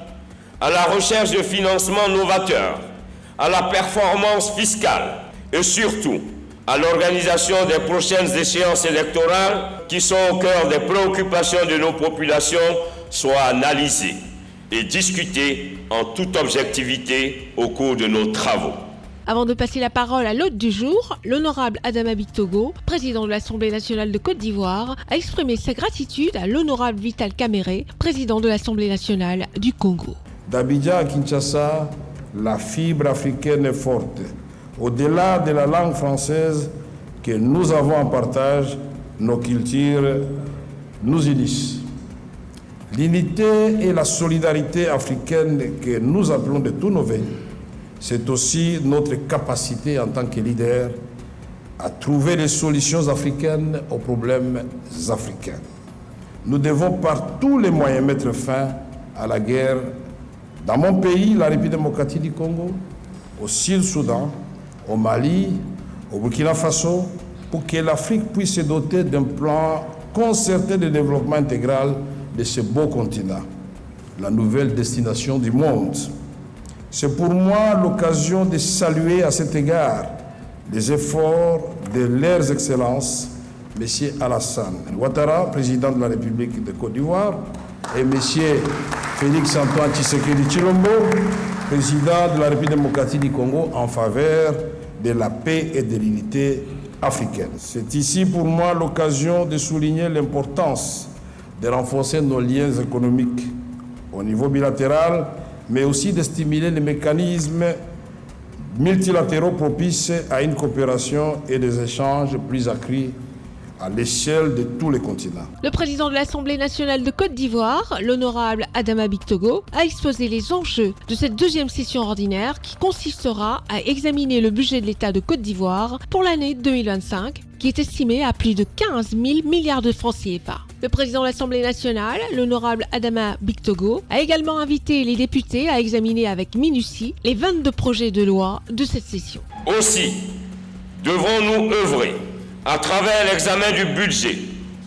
à la recherche de financement novateur, à la performance fiscale et surtout à l'organisation des prochaines échéances électorales qui sont au cœur des préoccupations de nos populations soient analysées et discutées en toute objectivité au cours de nos travaux. Avant de passer la parole à l'hôte du jour, l'honorable Adama Bictogo, président de l'Assemblée nationale de Côte d'Ivoire, a exprimé sa gratitude à l'honorable Vital Kamerhe, président de l'Assemblée nationale du Congo. D'Abidjan à Kinshasa, la fibre africaine est forte. Au-delà de la langue française que nous avons en partage, nos cultures nous unissent. L'unité et la solidarité africaine que nous appelons de tous nos vœux, c'est aussi notre capacité en tant que leader à trouver des solutions africaines aux problèmes africains. Nous devons par tous les moyens mettre fin à la guerre dans mon pays, la République démocratique du Congo, au Sud-Soudan, au Mali, au Burkina Faso, pour que l'Afrique puisse se doter d'un plan concerté de développement intégral de ce beau continent, la nouvelle destination du monde. C'est pour moi l'occasion de saluer à cet égard les efforts de leurs excellences, M. Alassane Ouattara, président de la République de Côte d'Ivoire, et M. Félix-Antoine Tshisekedi Tshilombo, président de la République démocratique du Congo, en faveur de la paix et de l'unité africaine. C'est ici pour moi l'occasion de souligner l'importance de renforcer nos liens économiques au niveau bilatéral, mais aussi de stimuler les mécanismes multilatéraux propices à une coopération et des échanges plus accrus à l'échelle de tous les continents. Le président de l'Assemblée nationale de Côte d'Ivoire, l'honorable Adama Bictogo, a exposé les enjeux de cette deuxième session ordinaire qui consistera à examiner le budget de l'État de Côte d'Ivoire pour l'année 2025, qui est estimé à plus de 15 000 milliards de francs CFA. Le président de l'Assemblée nationale, l'honorable Adama Bictogo, a également invité les députés à examiner avec minutie les 22 projets de loi de cette session. Aussi, devons-nous œuvrer à travers l'examen du budget,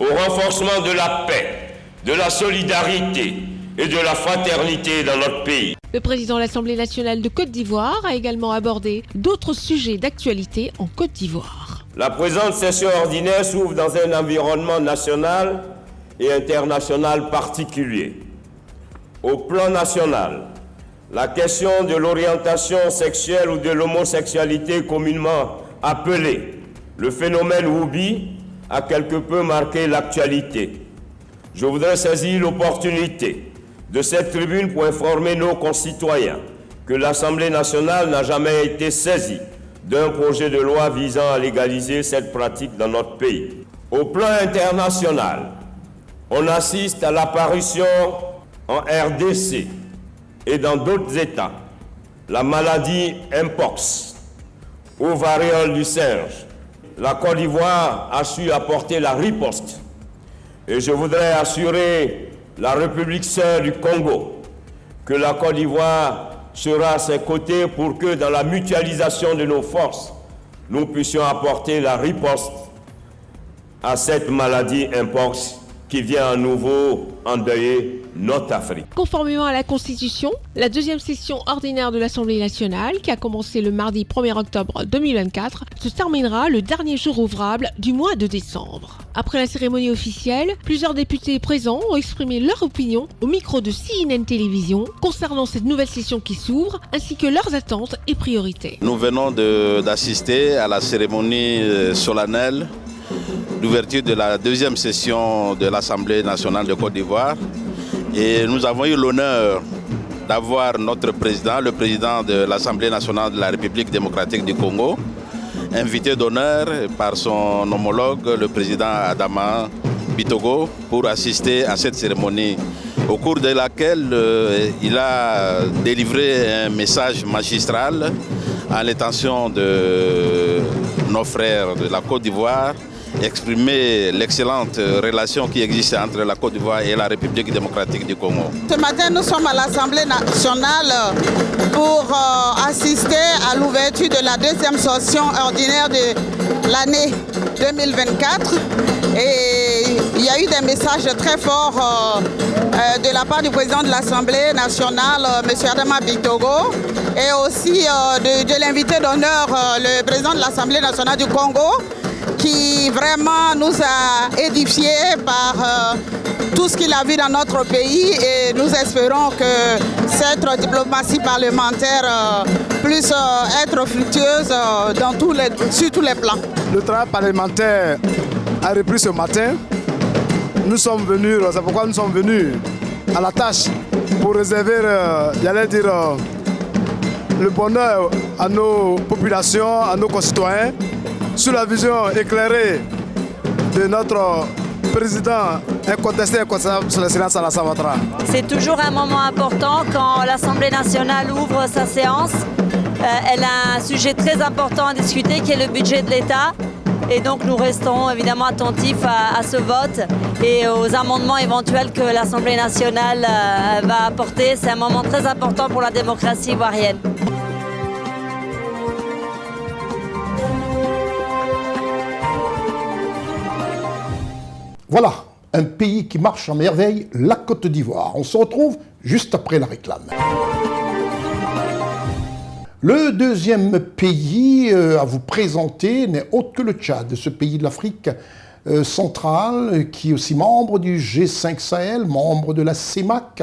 au renforcement de la paix, de la solidarité et de la fraternité dans notre pays. Le président de l'Assemblée nationale de Côte d'Ivoire a également abordé d'autres sujets d'actualité en Côte d'Ivoire. La présente session ordinaire s'ouvre dans un environnement national et international particulier. Au plan national, la question de l'orientation sexuelle ou de l'homosexualité communément appelée le phénomène Woubi a quelque peu marqué l'actualité. Je voudrais saisir l'opportunité de cette tribune pour informer nos concitoyens que l'Assemblée nationale n'a jamais été saisie d'un projet de loi visant à légaliser cette pratique dans notre pays. Au plan international, on assiste à l'apparition en RDC et dans d'autres États, la maladie Mpox ou variole du singe. La Côte d'Ivoire a su apporter la riposte. Et je voudrais assurer la République sœur du Congo que la Côte d'Ivoire sera à ses côtés pour que dans la mutualisation de nos forces, nous puissions apporter la riposte à cette maladie Mpox qui vient à nouveau endeuiller notre Afrique. Conformément à la Constitution, la deuxième session ordinaire de l'Assemblée nationale, qui a commencé le mardi 1er octobre 2024, se terminera le dernier jour ouvrable du mois de décembre. Après la cérémonie officielle, plusieurs députés présents ont exprimé leur opinion au micro de CNN Télévision concernant cette nouvelle session qui s'ouvre, ainsi que leurs attentes et priorités. Nous venons d'assister à la cérémonie solennelle d'ouverture de la deuxième session de l'Assemblée nationale de Côte d'Ivoire. Et nous avons eu l'honneur d'avoir notre président, le président de l'Assemblée nationale de la République démocratique du Congo, invité d'honneur par son homologue, le président Adama Bitogo, pour assister à cette cérémonie, au cours de laquelle il a délivré un message magistral à l'intention de nos frères de la Côte d'Ivoire, exprimer l'excellente relation qui existe entre la Côte d'Ivoire et la République démocratique du Congo. Ce matin, nous sommes à l'Assemblée nationale pour assister à l'ouverture de la deuxième session ordinaire de l'année 2024. Et il y a eu des messages très forts de la part du président de l'Assemblée nationale, M. Adama Bitogo, et aussi de l'invité d'honneur, le président de l'Assemblée nationale du Congo, qui vraiment nous a édifiés par tout ce qu'il a vu dans notre pays, et nous espérons que cette diplomatie parlementaire puisse être fructueuse sur tous les plans. Le travail parlementaire a repris ce matin. Nous sommes venus, c'est pourquoi nous sommes venus à la tâche pour réserver, le bonheur à nos populations, à nos concitoyens, sous la vision éclairée de notre président incontesté sur l'excellence Alassane Ouattara. C'est toujours un moment important quand l'Assemblée nationale ouvre sa séance. Elle a un sujet très important à discuter qui est le budget de l'État. Et donc nous restons évidemment attentifs à ce vote et aux amendements éventuels que l'Assemblée nationale va apporter. C'est un moment très important pour la démocratie ivoirienne. Voilà, un pays qui marche en merveille, la Côte d'Ivoire. On se retrouve juste après la réclame. Le deuxième pays à vous présenter n'est autre que le Tchad, ce pays de l'Afrique centrale, qui est aussi membre du G5 Sahel, membre de la CEMAC.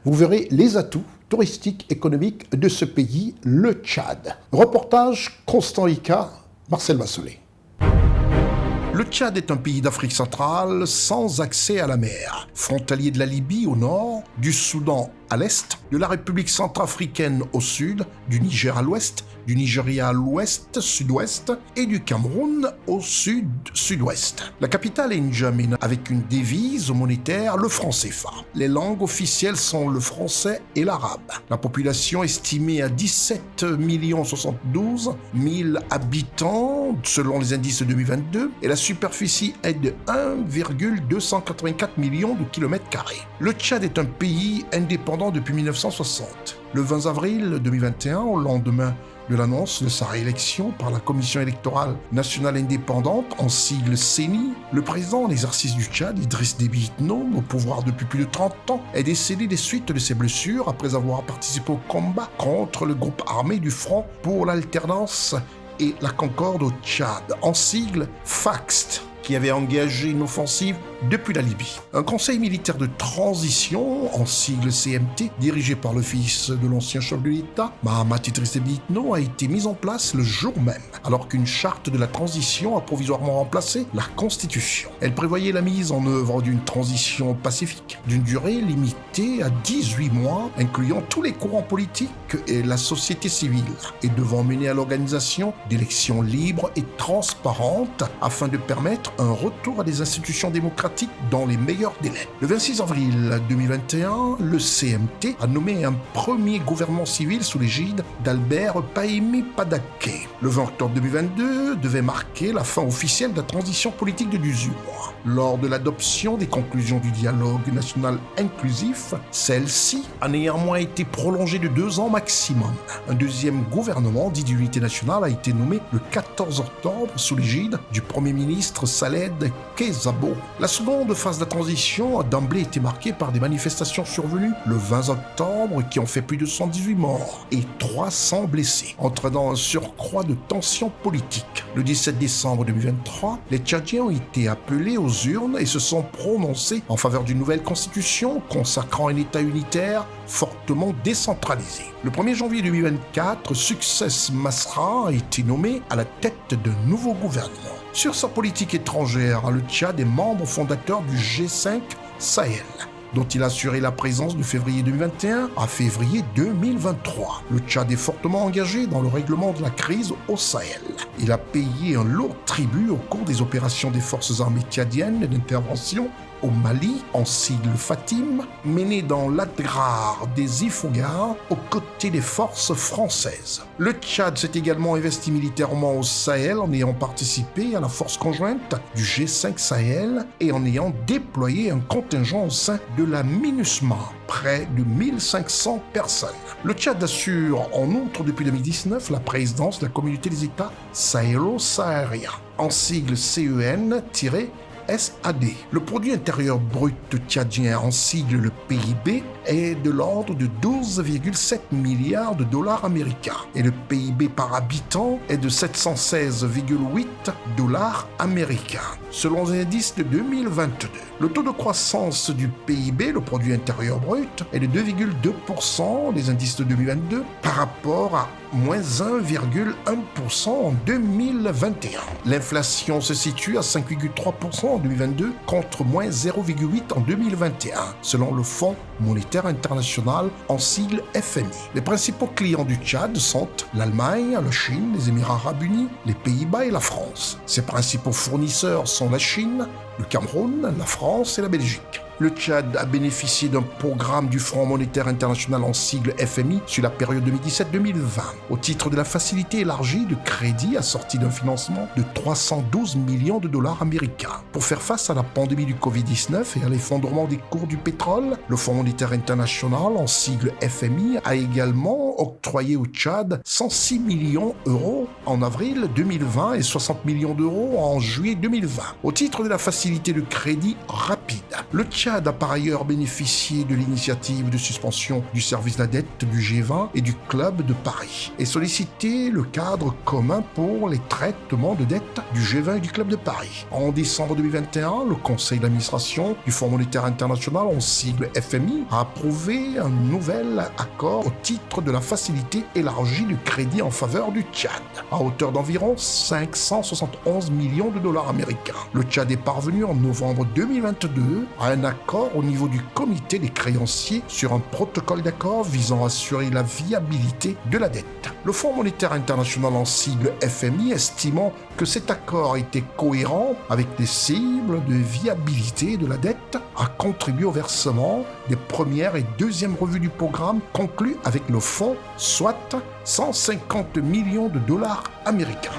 Vous verrez les atouts touristiques, économiques de ce pays, le Tchad. Reportage Constant Ika, Marcel Vassolet. Le Tchad est un pays d'Afrique centrale sans accès à la mer, frontalier de la Libye au nord, du Soudan à l'est, de la République centrafricaine au sud, du Niger à l'ouest, du Nigeria à l'ouest, sud-ouest et du Cameroun au sud-sud-ouest. La capitale est N'Djamena avec une devise monétaire, le franc CFA. Les langues officielles sont le français et l'arabe. La population estimée à 17 072 000 habitants selon les indices 2022 et la superficie est de 1,284 millions de kilomètres carrés. Le Tchad est un pays indépendant depuis 1960. Le 20 avril 2021, au lendemain de l'annonce de sa réélection par la Commission électorale nationale indépendante, en sigle CENI, le président en exercice du Tchad, Idriss Déby Itno, au pouvoir depuis plus de 30 ans, est décédé des suites de ses blessures après avoir participé au combat contre le groupe armé du Front pour l'alternance et la concorde au Tchad, en sigle FAXT, qui avait engagé une offensive depuis la Libye. Un conseil militaire de transition, en sigle CMT, dirigé par le fils de l'ancien chef de l'État, Mahamat Idriss Déby Itno, a été mis en place le jour même, alors qu'une charte de la transition a provisoirement remplacé la Constitution. Elle prévoyait la mise en œuvre d'une transition pacifique, d'une durée limitée à 18 mois, incluant tous les courants politiques et la société civile, et devant mener à l'organisation d'élections libres et transparentes afin de permettre un retour à des institutions démocratiques dans les meilleurs délais. Le 26 avril 2021, le CMT a nommé un premier gouvernement civil sous l'égide d'Albert Pahemi Padaké. Le 20 octobre 2022 devait marquer la fin officielle de la transition politique de 18 mois. Lors de l'adoption des conclusions du dialogue national inclusif, celle-ci a néanmoins été prolongée de 2 ans maximum. Un deuxième gouvernement dit d'unité nationale a été nommé le 14 octobre sous l'égide du Premier ministre Saled Kezabo. La seconde phase de la transition a d'emblée été marquée par des manifestations survenues le 20 octobre qui ont fait plus de 118 morts et 300 blessés, entraînant un surcroît de tensions politiques. Le 17 décembre 2023, les Tchadiens ont été appelés aux urnes et se sont prononcés en faveur d'une nouvelle constitution consacrant un État unitaire fortement décentralisé. Le 1er janvier 2024, Success Masra a été nommé à la tête d'un nouveau gouvernement. Sur sa politique étrangère, le Tchad est membre fondateur du G5 Sahel, dont il a assuré la présence de février 2021 à février 2023. Le Tchad est fortement engagé dans le règlement de la crise au Sahel. Il a payé un lourd tribut au cours des opérations des forces armées tchadiennes d'intervention au Mali, en sigle Fatim, mené dans l'Adrar des Ifogars aux côtés des forces françaises. Le Tchad s'est également investi militairement au Sahel en ayant participé à la force conjointe du G5 Sahel et en ayant déployé un contingent au sein de la MINUSMA, près de 1500 personnes. Le Tchad assure en outre depuis 2019 la présidence de la communauté des États sahélo-sahariens, en sigle CEN-SAD. Le produit intérieur brut tchadien, en sigle le PIB, est de l'ordre de 12,7 milliards de dollars américains et le PIB par habitant est de 716,8 dollars américains, selon un indice de 2022. Le taux de croissance du PIB, le produit intérieur brut, est de 2,2%, les indices de 2022, par rapport à moins 1,1% en 2021. L'inflation se situe à 5,3% en 2022 contre moins 0,8% en 2021, selon le Fonds monétaire international en sigle FMI. Les principaux clients du Tchad sont l'Allemagne, la Chine, les Émirats arabes unis, les Pays-Bas et la France. Ses principaux fournisseurs sont la Chine, le Cameroun, la France et la Belgique. Le Tchad a bénéficié d'un programme du Fonds monétaire international en sigle FMI sur la période 2017-2020, au titre de la facilité élargie de crédit assortie d'un financement de 312 millions de dollars américains. Pour faire face à la pandémie du Covid-19 et à l'effondrement des cours du pétrole, le Fonds monétaire international en sigle FMI a également octroyé au Tchad 106 millions d'euros en avril 2020 et 60 millions d'euros en juillet 2020, au titre de la facilité de crédit rapide. Le Tchad a par ailleurs bénéficié de l'initiative de suspension du service de la dette du G20 et du Club de Paris et sollicité le cadre commun pour les traitements de dette du G20 et du Club de Paris. En décembre 2021, le conseil d'administration du Fonds monétaire international en sigle FMI a approuvé un nouvel accord au titre de la facilité élargie de crédit en faveur du Tchad, à hauteur d'environ 571 millions de dollars américains. Le Tchad est parvenu en novembre 2022 à un accord au niveau du comité des créanciers sur un protocole d'accord visant à assurer la viabilité de la dette. Le Fonds monétaire international en sigle FMI estimant que cet accord était cohérent avec les cibles de viabilité de la dette a contribué au versement des premières et deuxièmes revues du programme conclues avec le fonds, soit 150 millions de dollars américains.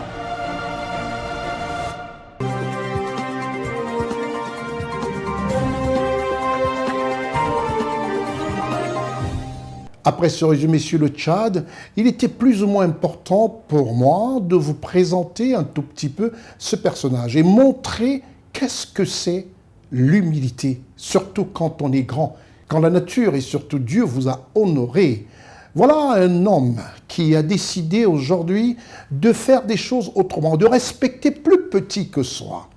Après ce résumé sur le Tchad, il était plus ou moins important pour moi de vous présenter un tout petit peu ce personnage et montrer qu'est-ce que c'est l'humilité, surtout quand on est grand, quand la nature et surtout Dieu vous a honoré. Voilà un homme qui a décidé aujourd'hui de faire des choses autrement, de respecter plus petit que soi.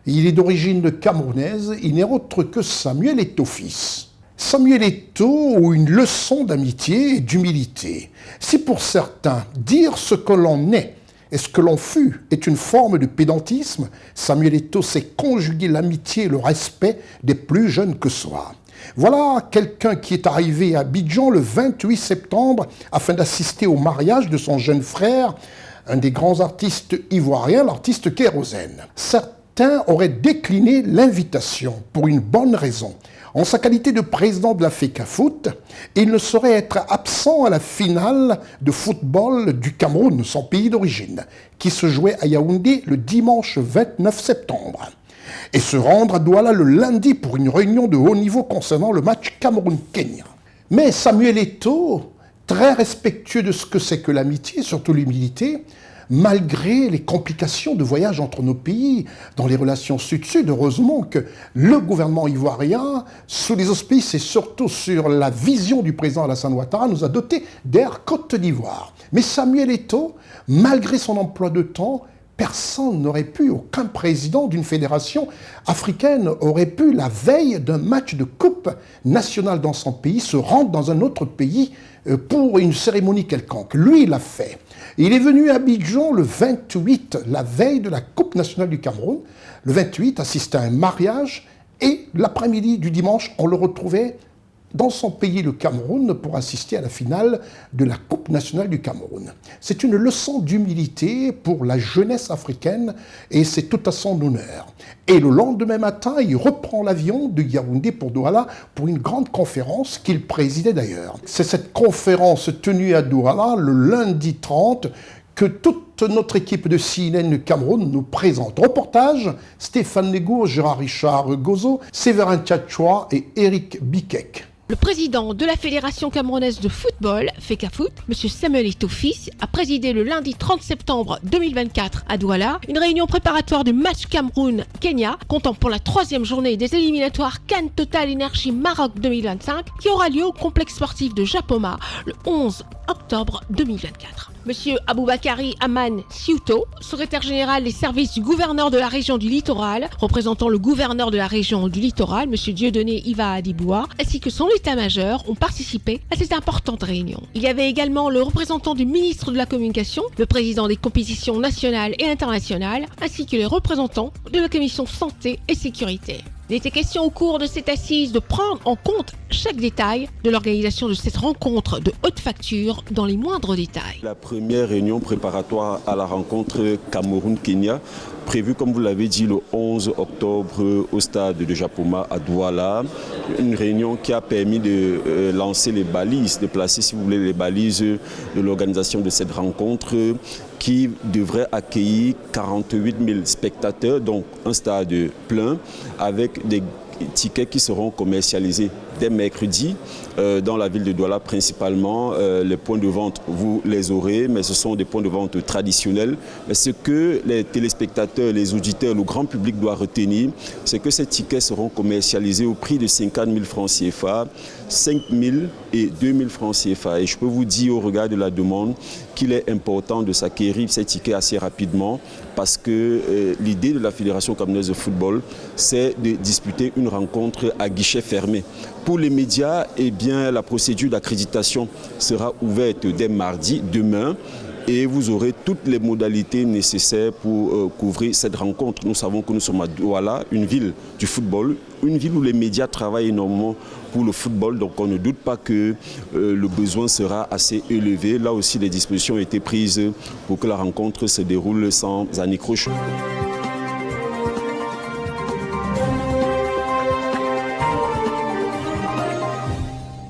Il est d'origine camerounaise, il n'est autre que Samuel Eto'o fils. Samuel Eto'o ou une leçon d'amitié et d'humilité. Si pour certains, dire ce que l'on est et ce que l'on fut est une forme de pédantisme, Samuel Eto'o sait conjuguer l'amitié et le respect des plus jeunes que soi. Voilà quelqu'un qui est arrivé à Abidjan le 28 septembre afin d'assister au mariage de son jeune frère, un des grands artistes ivoiriens, l'artiste Kérosène. Certains auraient décliné l'invitation pour une bonne raison. En sa qualité de président de la FECAFOOT, il ne saurait être absent à la finale de football du Cameroun, son pays d'origine, qui se jouait à Yaoundé le dimanche 29 septembre. Et se rendre à Douala le lundi pour une réunion de haut niveau concernant le match Cameroun-Kenya. Mais Samuel Eto'o, très respectueux de ce que c'est que l'amitié, surtout l'humilité, malgré les complications de voyage entre nos pays dans les relations sud-sud. Heureusement que le gouvernement ivoirien, sous les auspices et surtout sur la vision du président Alassane Ouattara, nous a doté d'Air Côte d'Ivoire. Mais Samuel Eto'o, malgré son emploi de temps, personne n'aurait pu, aucun président d'une fédération africaine aurait pu, la veille d'un match de coupe nationale dans son pays, se rendre dans un autre pays pour une cérémonie quelconque. Lui, il l'a fait. Il est venu à Abidjan le 28, la veille de la Coupe nationale du Cameroun. Le 28, assister à un mariage et l'après-midi du dimanche, on le retrouvait dans son pays, le Cameroun, pour assister à la finale de la Coupe nationale du Cameroun. C'est une leçon d'humilité pour la jeunesse africaine et c'est tout à son honneur. Et le lendemain matin, il reprend l'avion de Yaoundé pour Douala pour une grande conférence qu'il présidait d'ailleurs. C'est cette conférence tenue à Douala le lundi 30 que toute notre équipe de CNN Cameroun nous présente. Reportage, Stéphane Legour, Gérard Richard Gozo, Séverin Tchatchoua et Eric Bikek. Le président de la Fédération camerounaise de football, FECAFOOT, M. Samuel Eto'o Fils, a présidé le lundi 30 septembre 2024 à Douala une réunion préparatoire du match Cameroun-Kenya, comptant pour la 3e journée des éliminatoires Cannes Total Energy Maroc 2025, qui aura lieu au complexe sportif de Japoma le 11 octobre 2024. Monsieur Aboubakari Aman Siouto, secrétaire général des services du gouverneur de la région du Littoral, représentant le gouverneur de la région du Littoral, Monsieur Dieudonné Iva Adiboua, ainsi que son état-major ont participé à cette importante réunion. Il y avait également le représentant du ministre de la Communication, le président des compétitions nationales et internationales, ainsi que les représentants de la commission santé et sécurité. Il était question au cours de cette assise de prendre en compte chaque détail de l'organisation de cette rencontre de haute facture dans les moindres détails. La première réunion préparatoire à la rencontre Cameroun-Kenya, prévue comme vous l'avez dit le 11 octobre au stade de Japoma à Douala. Une réunion qui a permis de lancer les balises, de placer si vous voulez les balises de l'organisation de cette rencontre qui devrait accueillir 48 000 spectateurs, donc un stade plein, avec des tickets qui seront commercialisés dès mercredi dans la ville de Douala principalement. Les points de vente, vous les aurez, mais ce sont des points de vente traditionnels. Mais ce que les téléspectateurs, les auditeurs, le grand public doit retenir, c'est que ces tickets seront commercialisés au prix de 50 000 francs CFA, 5 000 et 2 000 francs CFA. Et je peux vous dire au regard de la demande qu'il est important de s'acquérir ces tickets assez rapidement parce que l'idée de la Fédération camerounaise de football, c'est de disputer une rencontre à guichet fermé. Pour les médias, eh bien, la procédure d'accréditation sera ouverte dès mardi, demain, et vous aurez toutes les modalités nécessaires pour couvrir cette rencontre. Nous savons que nous sommes à Douala, une ville du football, une ville où les médias travaillent énormément pour le football, donc on ne doute pas que le besoin sera assez élevé. Là aussi, les dispositions ont été prises pour que la rencontre se déroule sans anicroche.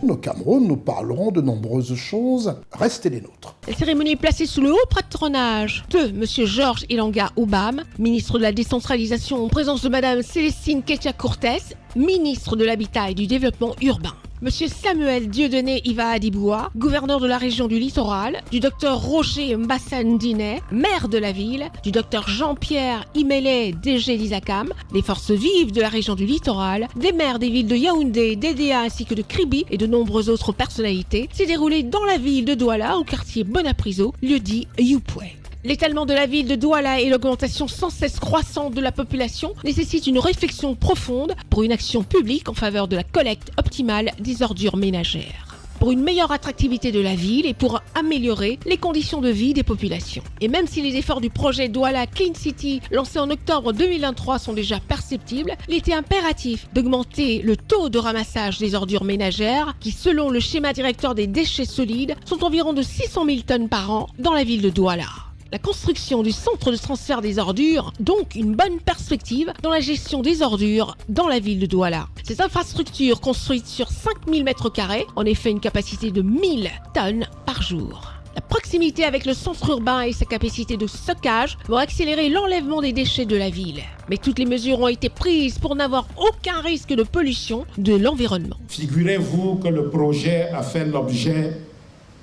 Au Cameroun, nous parlerons de nombreuses choses. Restez les nôtres. La cérémonie est placée sous le haut patronage de M. Georges Ilanga Obam, ministre de la décentralisation, en présence de Mme Célestine Ketia-Cortés, ministre de l'Habitat et du Développement urbain. M. Samuel Dieudonné Iva Adiboua, gouverneur de la région du Littoral, du Dr Roger Mbassandine, maire de la ville, du Dr Jean-Pierre Imele DG d'Isakam, des forces vives de la région du Littoral, des maires des villes de Yaoundé, d'Edea ainsi que de Kribi et de nombreuses autres personnalités, s'est déroulé dans la ville de Douala, au quartier Bonapriso, lieu-dit Youpoué. L'étalement de la ville de Douala et l'augmentation sans cesse croissante de la population nécessitent une réflexion profonde pour une action publique en faveur de la collecte optimale des ordures ménagères, pour une meilleure attractivité de la ville et pour améliorer les conditions de vie des populations. Et même si les efforts du projet Douala Clean City lancé en octobre 2023 sont déjà perceptibles, il était impératif d'augmenter le taux de ramassage des ordures ménagères qui, selon le schéma directeur des déchets solides, sont environ de 600 000 tonnes par an dans la ville de Douala. La construction du centre de transfert des ordures, donc une bonne perspective dans la gestion des ordures dans la ville de Douala. Cette infrastructure construite sur 5000 m², en effet une capacité de 1000 tonnes par jour. La proximité avec le centre urbain et sa capacité de stockage vont accélérer l'enlèvement des déchets de la ville. Mais toutes les mesures ont été prises pour n'avoir aucun risque de pollution de l'environnement. Figurez-vous que le projet a fait l'objet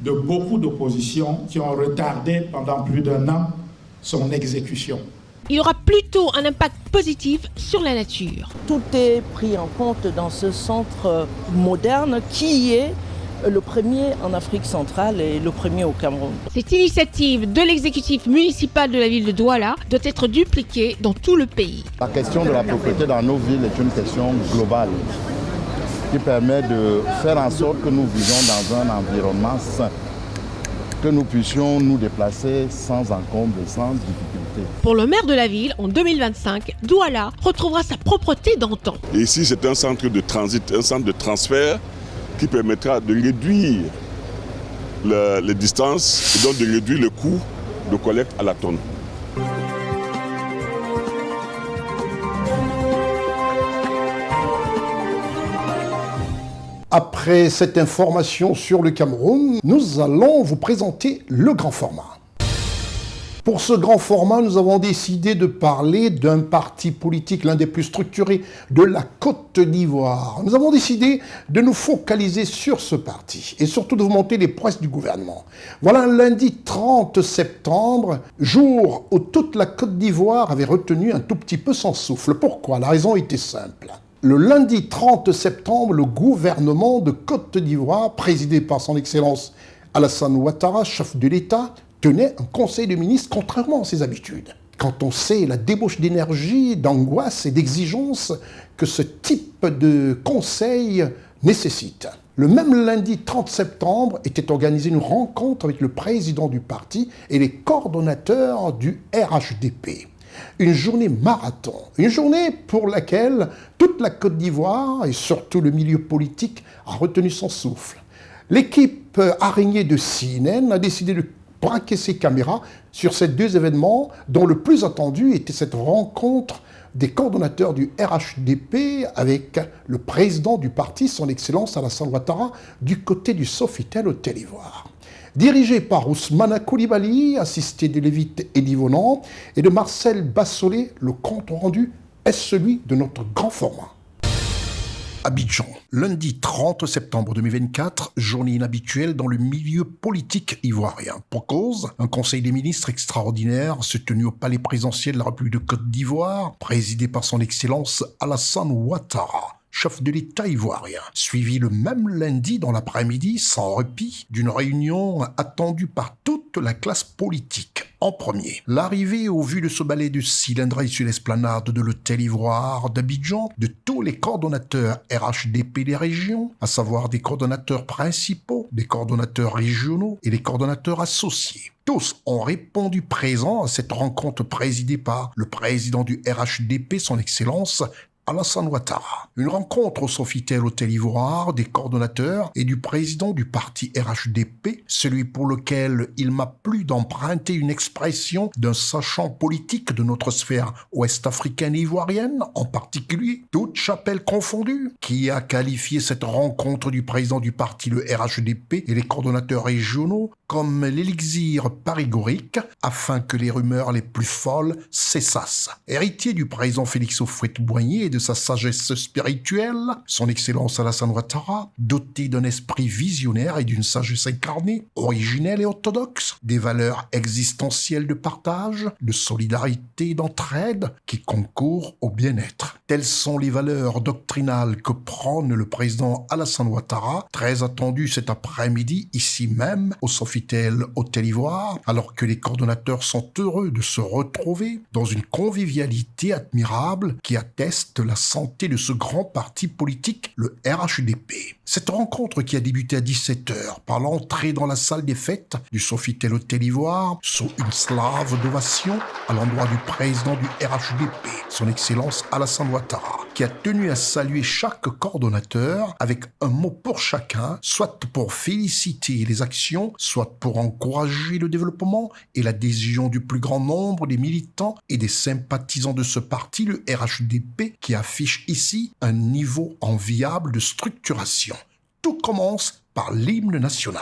de beaucoup d'oppositions qui ont retardé pendant plus d'1 an son exécution. Il aura plutôt un impact positif sur la nature. Tout est pris en compte dans ce centre moderne qui est le premier en Afrique centrale et le premier au Cameroun. Cette initiative de l'exécutif municipal de la ville de Douala doit être dupliquée dans tout le pays. La question de la propriété dans nos villes est une question globale qui permet de faire en sorte que nous vivions dans un environnement sain, que nous puissions nous déplacer sans encombre et sans difficulté. Pour le maire de la ville, en 2025, Douala retrouvera sa propreté d'antan. Et ici, c'est un centre de transit, un centre de transfert qui permettra de réduire les distances et donc de réduire le coût de collecte à la tonne. Après cette information sur le Cameroun, nous allons vous présenter le grand format. Pour ce grand format, nous avons décidé de parler d'un parti politique, l'un des plus structurés de la Côte d'Ivoire. Nous avons décidé de nous focaliser sur ce parti et surtout de vous montrer les prouesses du gouvernement. Voilà un lundi 30 septembre, jour où toute la Côte d'Ivoire avait retenu un tout petit peu son souffle. Pourquoi? La raison était simple. Le lundi 30 septembre, le gouvernement de Côte d'Ivoire, présidé par son Excellence Alassane Ouattara, chef de l'État, tenait un conseil de ministres contrairement à ses habitudes. Quand on sait la débauche d'énergie, d'angoisse et d'exigence que ce type de conseil nécessite. Le même lundi 30 septembre était organisée une rencontre avec le président du parti et les coordonnateurs du RHDP. Une journée marathon, une journée pour laquelle toute la Côte d'Ivoire et surtout le milieu politique a retenu son souffle. L'équipe araignée de CNN a décidé de braquer ses caméras sur ces deux événements dont le plus attendu était cette rencontre des coordonnateurs du RHDP avec le président du parti, son Excellence Alassane Ouattara, du côté du Sofitel au Côte d'Ivoire. Dirigé par Ousmane Koulibaly, assisté de Lévite Edivonan et de Marcel Bassolé, le compte rendu est celui de notre grand format. Abidjan, lundi 30 septembre 2024, journée inhabituelle dans le milieu politique ivoirien. Pour cause, un conseil des ministres extraordinaire se tenu au palais présidentiel de la République de Côte d'Ivoire, présidé par son Excellence Alassane Ouattara, chef de l'État ivoirien, suivi le même lundi dans l'après-midi, sans répit, d'une réunion attendue par toute la classe politique. En premier, l'arrivée au vu de ce balai de cylindrée sur l'esplanade de l'hôtel Ivoire d'Abidjan de tous les coordonnateurs RHDP des régions, à savoir des coordonnateurs principaux, des coordonnateurs régionaux et des coordonnateurs associés. Tous ont répondu présents à cette rencontre présidée par le président du RHDP, son Excellence Alassane Ouattara. Une rencontre au Sofitel Hôtel Ivoire des coordonnateurs et du président du parti RHDP, celui pour lequel il m'a plu d'emprunter une expression d'un sachant politique de notre sphère ouest-africaine et ivoirienne, en particulier, toute chapelle confondue, qui a qualifié cette rencontre du président du parti, le RHDP, et les coordonnateurs régionaux comme l'élixir parigorique, afin que les rumeurs les plus folles cessassent. Héritier du président Félix Houphouët-Boigny et de sa sagesse spirituelle, son Excellence Alassane Ouattara, doté d'un esprit visionnaire et d'une sagesse incarnée, originelle et orthodoxe, des valeurs existentielles de partage, de solidarité et d'entraide qui concourent au bien-être. Telles sont les valeurs doctrinales que prône le président Alassane Ouattara, très attendu cet après-midi ici même au Sofitel Hôtel Ivoire, alors que les coordonnateurs sont heureux de se retrouver dans une convivialité admirable qui atteste la santé de ce grand parti politique, le RHDP. Cette rencontre qui a débuté à 17h par l'entrée dans la salle des fêtes du Sofitel Hôtel Ivoire sous une slave d'ovation à l'endroit du président du RHDP, son Excellence Alassane Ouattara, qui a tenu à saluer chaque coordonnateur avec un mot pour chacun, soit pour féliciter les actions, soit pour encourager le développement et l'adhésion du plus grand nombre des militants et des sympathisants de ce parti, le RHDP, qui affiche ici un niveau enviable de structuration. Tout commence par l'hymne national.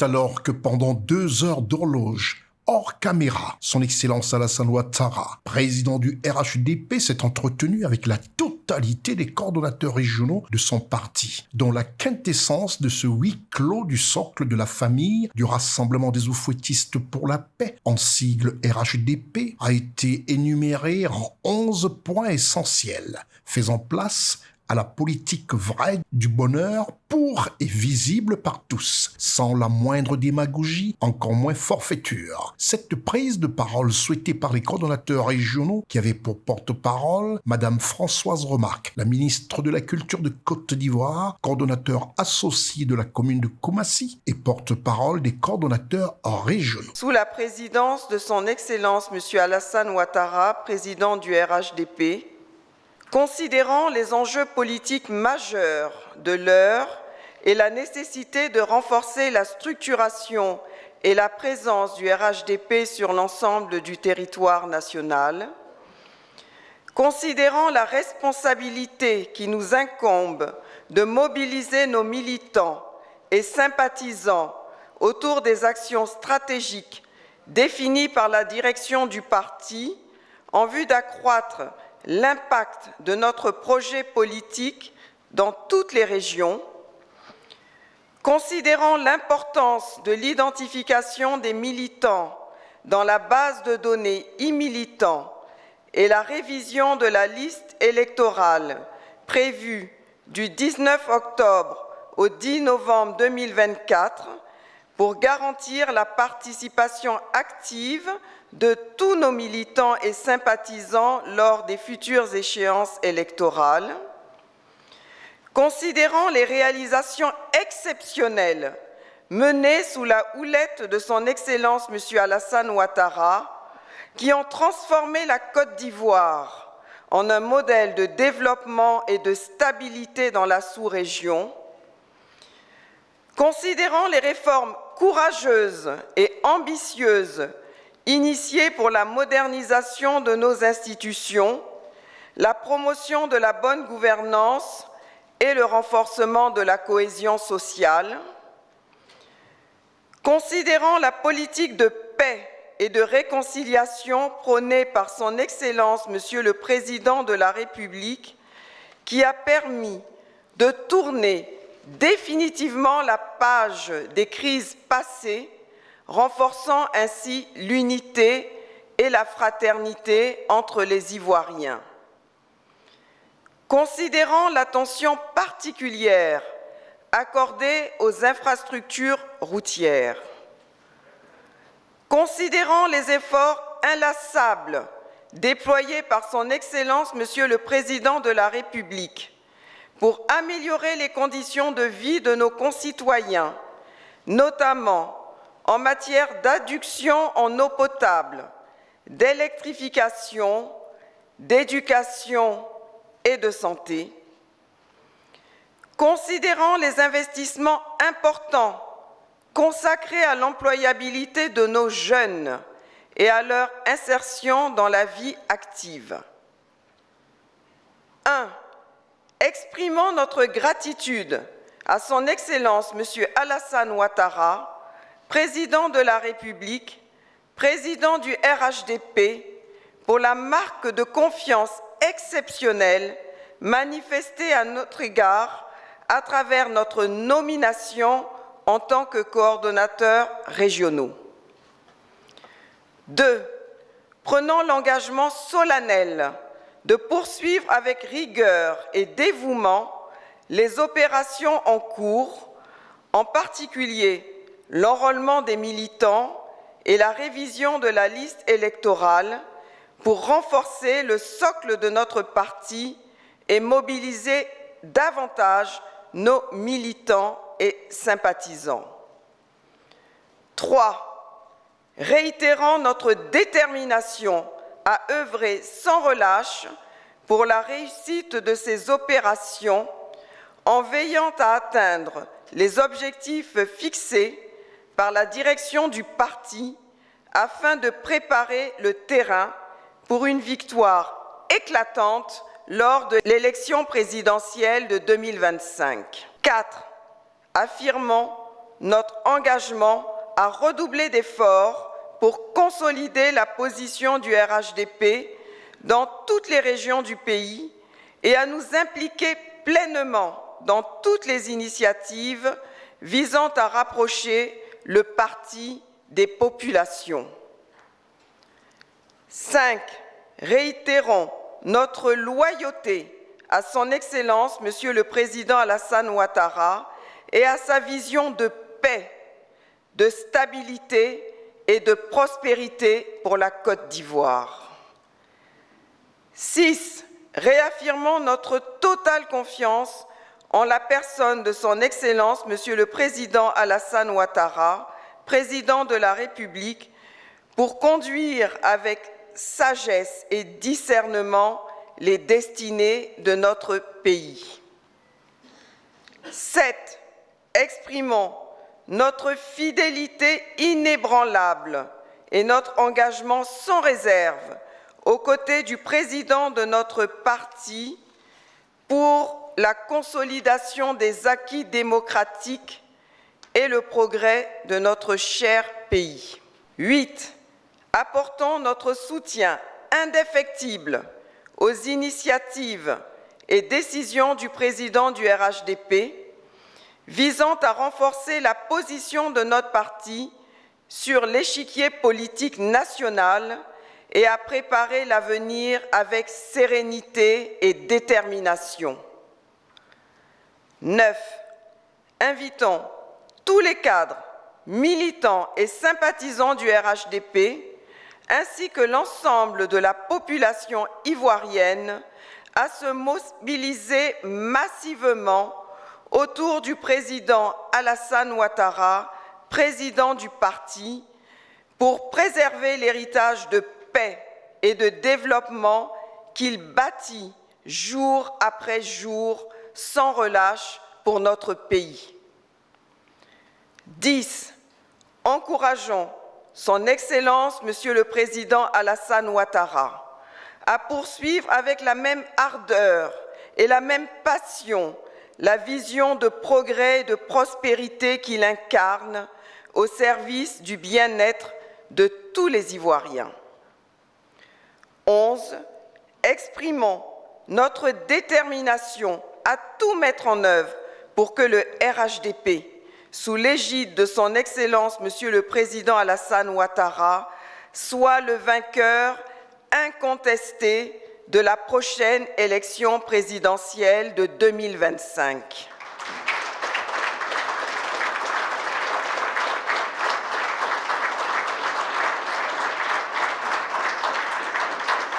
C'est alors que pendant 2 heures d'horloge, hors caméra, son Excellence Alassane Ouattara, président du RHDP, s'est entretenu avec la totalité des coordonnateurs régionaux de son parti, dont la quintessence de ce huis clos du socle de la famille du Rassemblement des Oufouettistes pour la paix, en sigle RHDP, a été énumérée en 11 points essentiels, faisant place à la politique vraie du bonheur pour et visible par tous, sans la moindre démagogie, encore moins forfaiture. Cette prise de parole souhaitée par les coordonnateurs régionaux, qui avaient pour porte-parole Madame Françoise Remarque, la ministre de la Culture de Côte d'Ivoire, coordonnateur associé de la commune de Koumassi et porte-parole des coordonnateurs régionaux. Sous la présidence de son Excellence M. Alassane Ouattara, président du RHDP, considérant les enjeux politiques majeurs de l'heure et la nécessité de renforcer la structuration et la présence du RHDP sur l'ensemble du territoire national, considérant la responsabilité qui nous incombe de mobiliser nos militants et sympathisants autour des actions stratégiques définies par la direction du parti en vue d'accroître l'impact de notre projet politique dans toutes les régions, considérant l'importance de l'identification des militants dans la base de données e-militants et la révision de la liste électorale prévue du 19 octobre au 10 novembre 2024 pour garantir la participation active de tous nos militants et sympathisants lors des futures échéances électorales, considérant les réalisations exceptionnelles menées sous la houlette de son Excellence M. Alassane Ouattara, qui ont transformé la Côte d'Ivoire en un modèle de développement et de stabilité dans la sous-région, considérant les réformes courageuses et ambitieuses initiées pour la modernisation de nos institutions, la promotion de la bonne gouvernance et le renforcement de la cohésion sociale, considérant la politique de paix et de réconciliation prônée par son Excellence Monsieur le Président de la République, qui a permis de tourner définitivement la page des crises passées, renforçant ainsi l'unité et la fraternité entre les Ivoiriens. Considérant l'attention particulière accordée aux infrastructures routières, considérant les efforts inlassables déployés par son Excellence Monsieur le Président de la République pour améliorer les conditions de vie de nos concitoyens, notamment en matière d'adduction en eau potable, d'électrification, d'éducation et de santé, considérant les investissements importants consacrés à l'employabilité de nos jeunes et à leur insertion dans la vie active. 1. Exprimant notre gratitude à son Excellence M. Alassane Ouattara, Président de la République, Président du RHDP, pour la marque de confiance exceptionnelle manifestée à notre égard à travers notre nomination en tant que coordonnateurs régionaux. 2. Prenant l'engagement solennel de poursuivre avec rigueur et dévouement les opérations en cours, en particulier l'enrôlement des militants et la révision de la liste électorale pour renforcer le socle de notre parti et mobiliser davantage nos militants et sympathisants. 3. Réitérant notre détermination à œuvrer sans relâche pour la réussite de ces opérations en veillant à atteindre les objectifs fixés par la direction du parti afin de préparer le terrain pour une victoire éclatante lors de l'élection présidentielle de 2025. 4. Affirmant notre engagement à redoubler d'efforts pour consolider la position du RHDP dans toutes les régions du pays et à nous impliquer pleinement dans toutes les initiatives visant à rapprocher le parti des populations. 5. Réitérons notre loyauté à son Excellence, Monsieur le Président Alassane Ouattara, et à sa vision de paix, de stabilité et de prospérité pour la Côte d'Ivoire. 6. Réaffirmons notre totale confiance en la personne de son Excellence, Monsieur le Président Alassane Ouattara, Président de la République, pour conduire avec sagesse et discernement les destinées de notre pays. 7. Exprimons notre fidélité inébranlable et notre engagement sans réserve aux côtés du président de notre parti pour la consolidation des acquis démocratiques et le progrès de notre cher pays. 8. Apportons notre soutien indéfectible aux initiatives et décisions du président du RHDP visant à renforcer la position de notre parti sur l'échiquier politique national et à préparer l'avenir avec sérénité et détermination. 9. Invitons tous les cadres, militants et sympathisants du RHDP, ainsi que l'ensemble de la population ivoirienne, à se mobiliser massivement autour du président Alassane Ouattara, président du parti, pour préserver l'héritage de paix et de développement qu'il bâtit jour après jour sans relâche pour notre pays. 10. Encourageons son Excellence, Monsieur le Président Alassane Ouattara, à poursuivre avec la même ardeur et la même passion la vision de progrès et de prospérité qu'il incarne au service du bien-être de tous les Ivoiriens. 11. Exprimons notre détermination à tout mettre en œuvre pour que le RHDP, sous l'égide de son Excellence, Monsieur le Président Alassane Ouattara, soit le vainqueur incontesté de la prochaine élection présidentielle de 2025.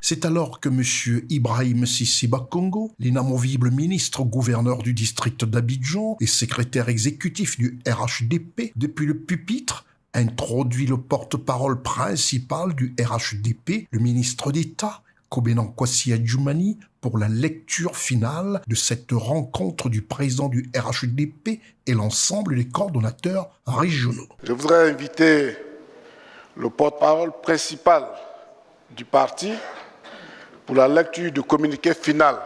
C'est alors que M. Ibrahim Sissi Bakongo, l'inamovible ministre-gouverneur du district d'Abidjan et secrétaire exécutif du RHDP, depuis le pupitre, introduit le porte-parole principal du RHDP, le ministre d'État, Kobenan Kwasi Adjoumani, pour la lecture finale de cette rencontre du président du RHDP et l'ensemble des coordonnateurs régionaux. Je voudrais inviter le porte-parole principal du parti pour la lecture du communiqué final.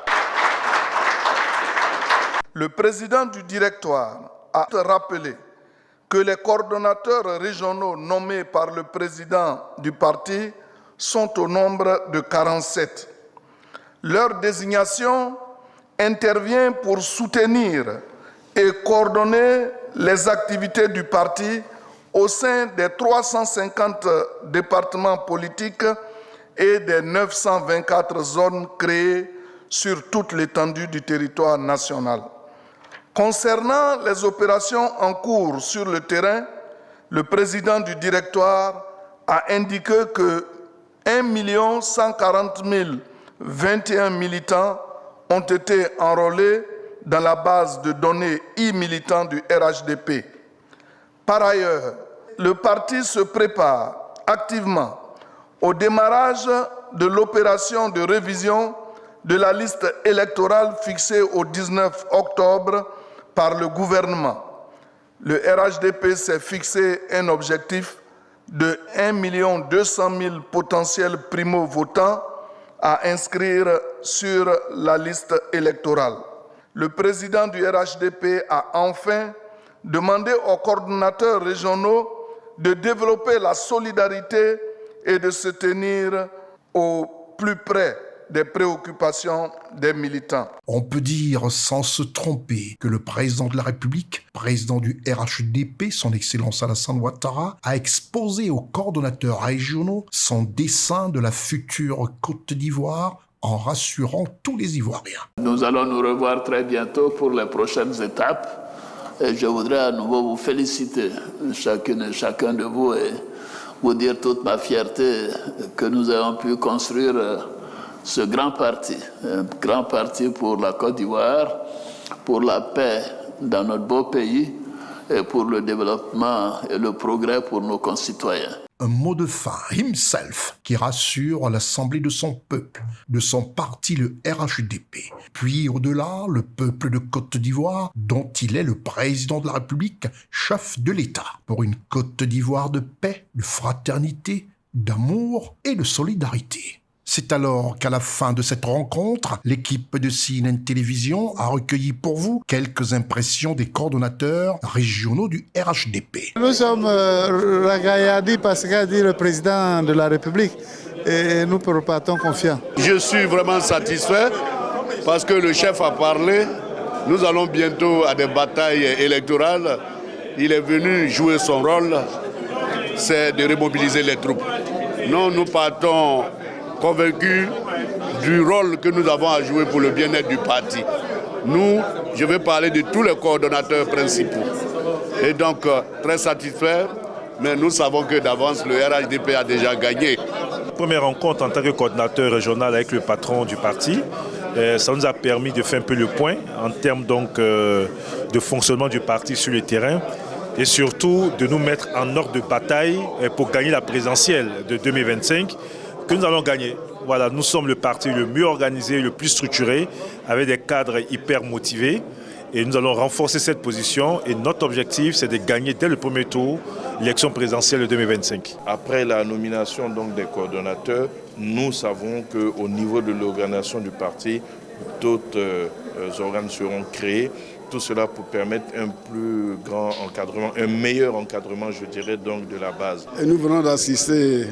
Le président du directoire a rappelé que les coordonnateurs régionaux nommés par le président du parti sont au nombre de 47. Leur désignation intervient pour soutenir et coordonner les activités du parti au sein des 350 départements politiques et des 924 zones créées sur toute l'étendue du territoire national. Concernant les opérations en cours sur le terrain, le président du directoire a indiqué que 1 140 021 militants ont été enrôlés dans la base de données e-militants du RHDP. Par ailleurs, le parti se prépare activement au démarrage de l'opération de révision de la liste électorale fixée au 19 octobre par le gouvernement. Le RHDP s'est fixé un objectif de 1 200 000 potentiels primo-votants à inscrire sur la liste électorale. Le président du RHDP a enfin demander aux coordonnateurs régionaux de développer la solidarité et de se tenir au plus près des préoccupations des militants. On peut dire sans se tromper que le président de la République, président du RHDP, son Excellence Alassane Ouattara, a exposé aux coordonnateurs régionaux son dessein de la future Côte d'Ivoire en rassurant tous les Ivoiriens. Nous allons nous revoir très bientôt pour les prochaines étapes. Et je voudrais à nouveau vous féliciter, chacune et chacun de vous, et vous dire toute ma fierté que nous ayons pu construire ce grand parti. Un grand parti pour la Côte d'Ivoire, pour la paix dans notre beau pays et pour le développement et le progrès pour nos concitoyens. Un mot de fin, himself, qui rassure l'assemblée de son peuple, de son parti, le RHDP. Puis au-delà, le peuple de Côte d'Ivoire, dont il est le président de la République, chef de l'État. Pour une Côte d'Ivoire de paix, de fraternité, d'amour et de solidarité. C'est alors qu'à la fin de cette rencontre, l'équipe de CNN Télévision a recueilli pour vous quelques impressions des coordonnateurs régionaux du RHDP. Nous sommes ragaillardis par ce qu'a dit le président de la République et nous partons confiants. Je suis vraiment satisfait parce que le chef a parlé. Nous allons bientôt à des batailles électorales. Il est venu jouer son rôle, c'est de remobiliser les troupes. Nous partons convaincus du rôle que nous avons à jouer pour le bien-être du parti. Je vais parler de tous les coordonnateurs principaux. Et donc, très satisfait, mais nous savons que d'avance, le RHDP a déjà gagné. Première rencontre en tant que coordonnateur régional avec le patron du parti. Ça nous a permis de faire un peu le point en termes donc, de fonctionnement du parti sur le terrain et surtout de nous mettre en ordre de bataille pour gagner la présidentielle de 2025. Que nous allons gagner. Voilà, nous sommes le parti le mieux organisé, le plus structuré, avec des cadres hyper motivés. Et nous allons renforcer cette position. Et notre objectif, c'est de gagner dès le premier tour l'élection présidentielle de 2025. Après la nomination donc, des coordonnateurs, nous savons qu'au niveau de l'organisation du parti, d'autres organes seront créés. Tout cela pour permettre un plus grand encadrement, un meilleur encadrement, je dirais, donc de la base. Et nous venons d'assister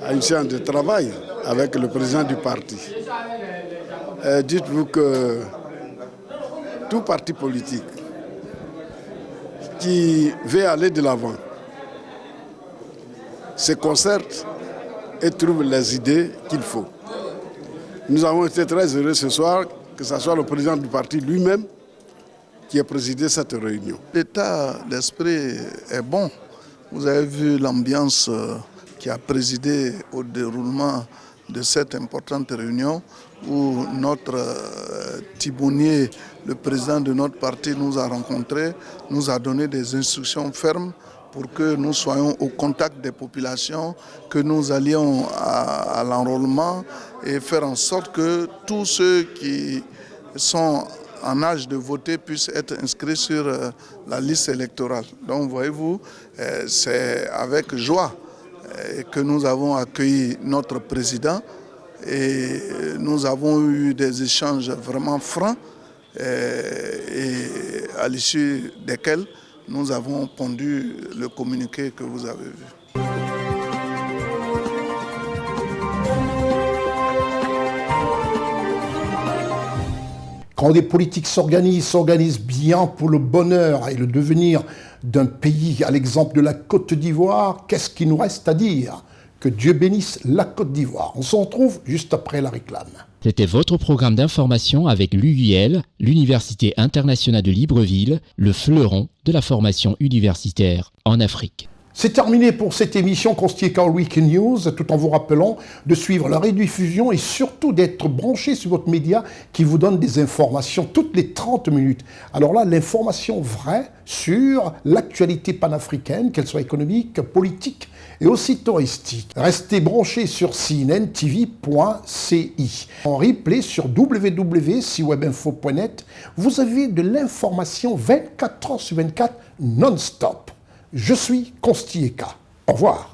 à une séance de travail avec le président du parti. Dites-vous que tout parti politique qui veut aller de l'avant se concerte et trouve les idées qu'il faut. Nous avons été très heureux ce soir que ce soit le président du parti lui-même qui ait présidé cette réunion. L'état d'esprit est bon. Vous avez vu l'ambiance qui a présidé au déroulement de cette importante réunion où notre timonier, le président de notre parti, nous a rencontrés, nous a donné des instructions fermes pour que nous soyons au contact des populations, que nous allions à l'enrôlement et faire en sorte que tous ceux qui sont en âge de voter puissent être inscrits sur la liste électorale. Donc voyez-vous, c'est avec joie que nous avons accueilli notre président et nous avons eu des échanges vraiment francs et à l'issue desquels nous avons pondu le communiqué que vous avez vu. Quand des politiques s'organisent bien pour le bonheur et le devenir d'un pays à l'exemple de la Côte d'Ivoire, qu'est-ce qu'il nous reste à dire? Que Dieu bénisse la Côte d'Ivoire. On se retrouve juste après la réclame. C'était votre programme d'information avec l'UIL, l'Université internationale de Libreville, le fleuron de la formation universitaire en Afrique. C'est terminé pour cette émission Constieka Weekend News, tout en vous rappelant de suivre la rediffusion et surtout d'être branché sur votre média qui vous donne des informations toutes les 30 minutes. Alors là, l'information vraie sur l'actualité panafricaine, qu'elle soit économique, politique et aussi touristique. Restez branchés sur cnntv.ci. En replay sur www.siwebinfo.net, vous avez de l'information 24 heures sur 24 non-stop. Je suis Constieka. Au revoir.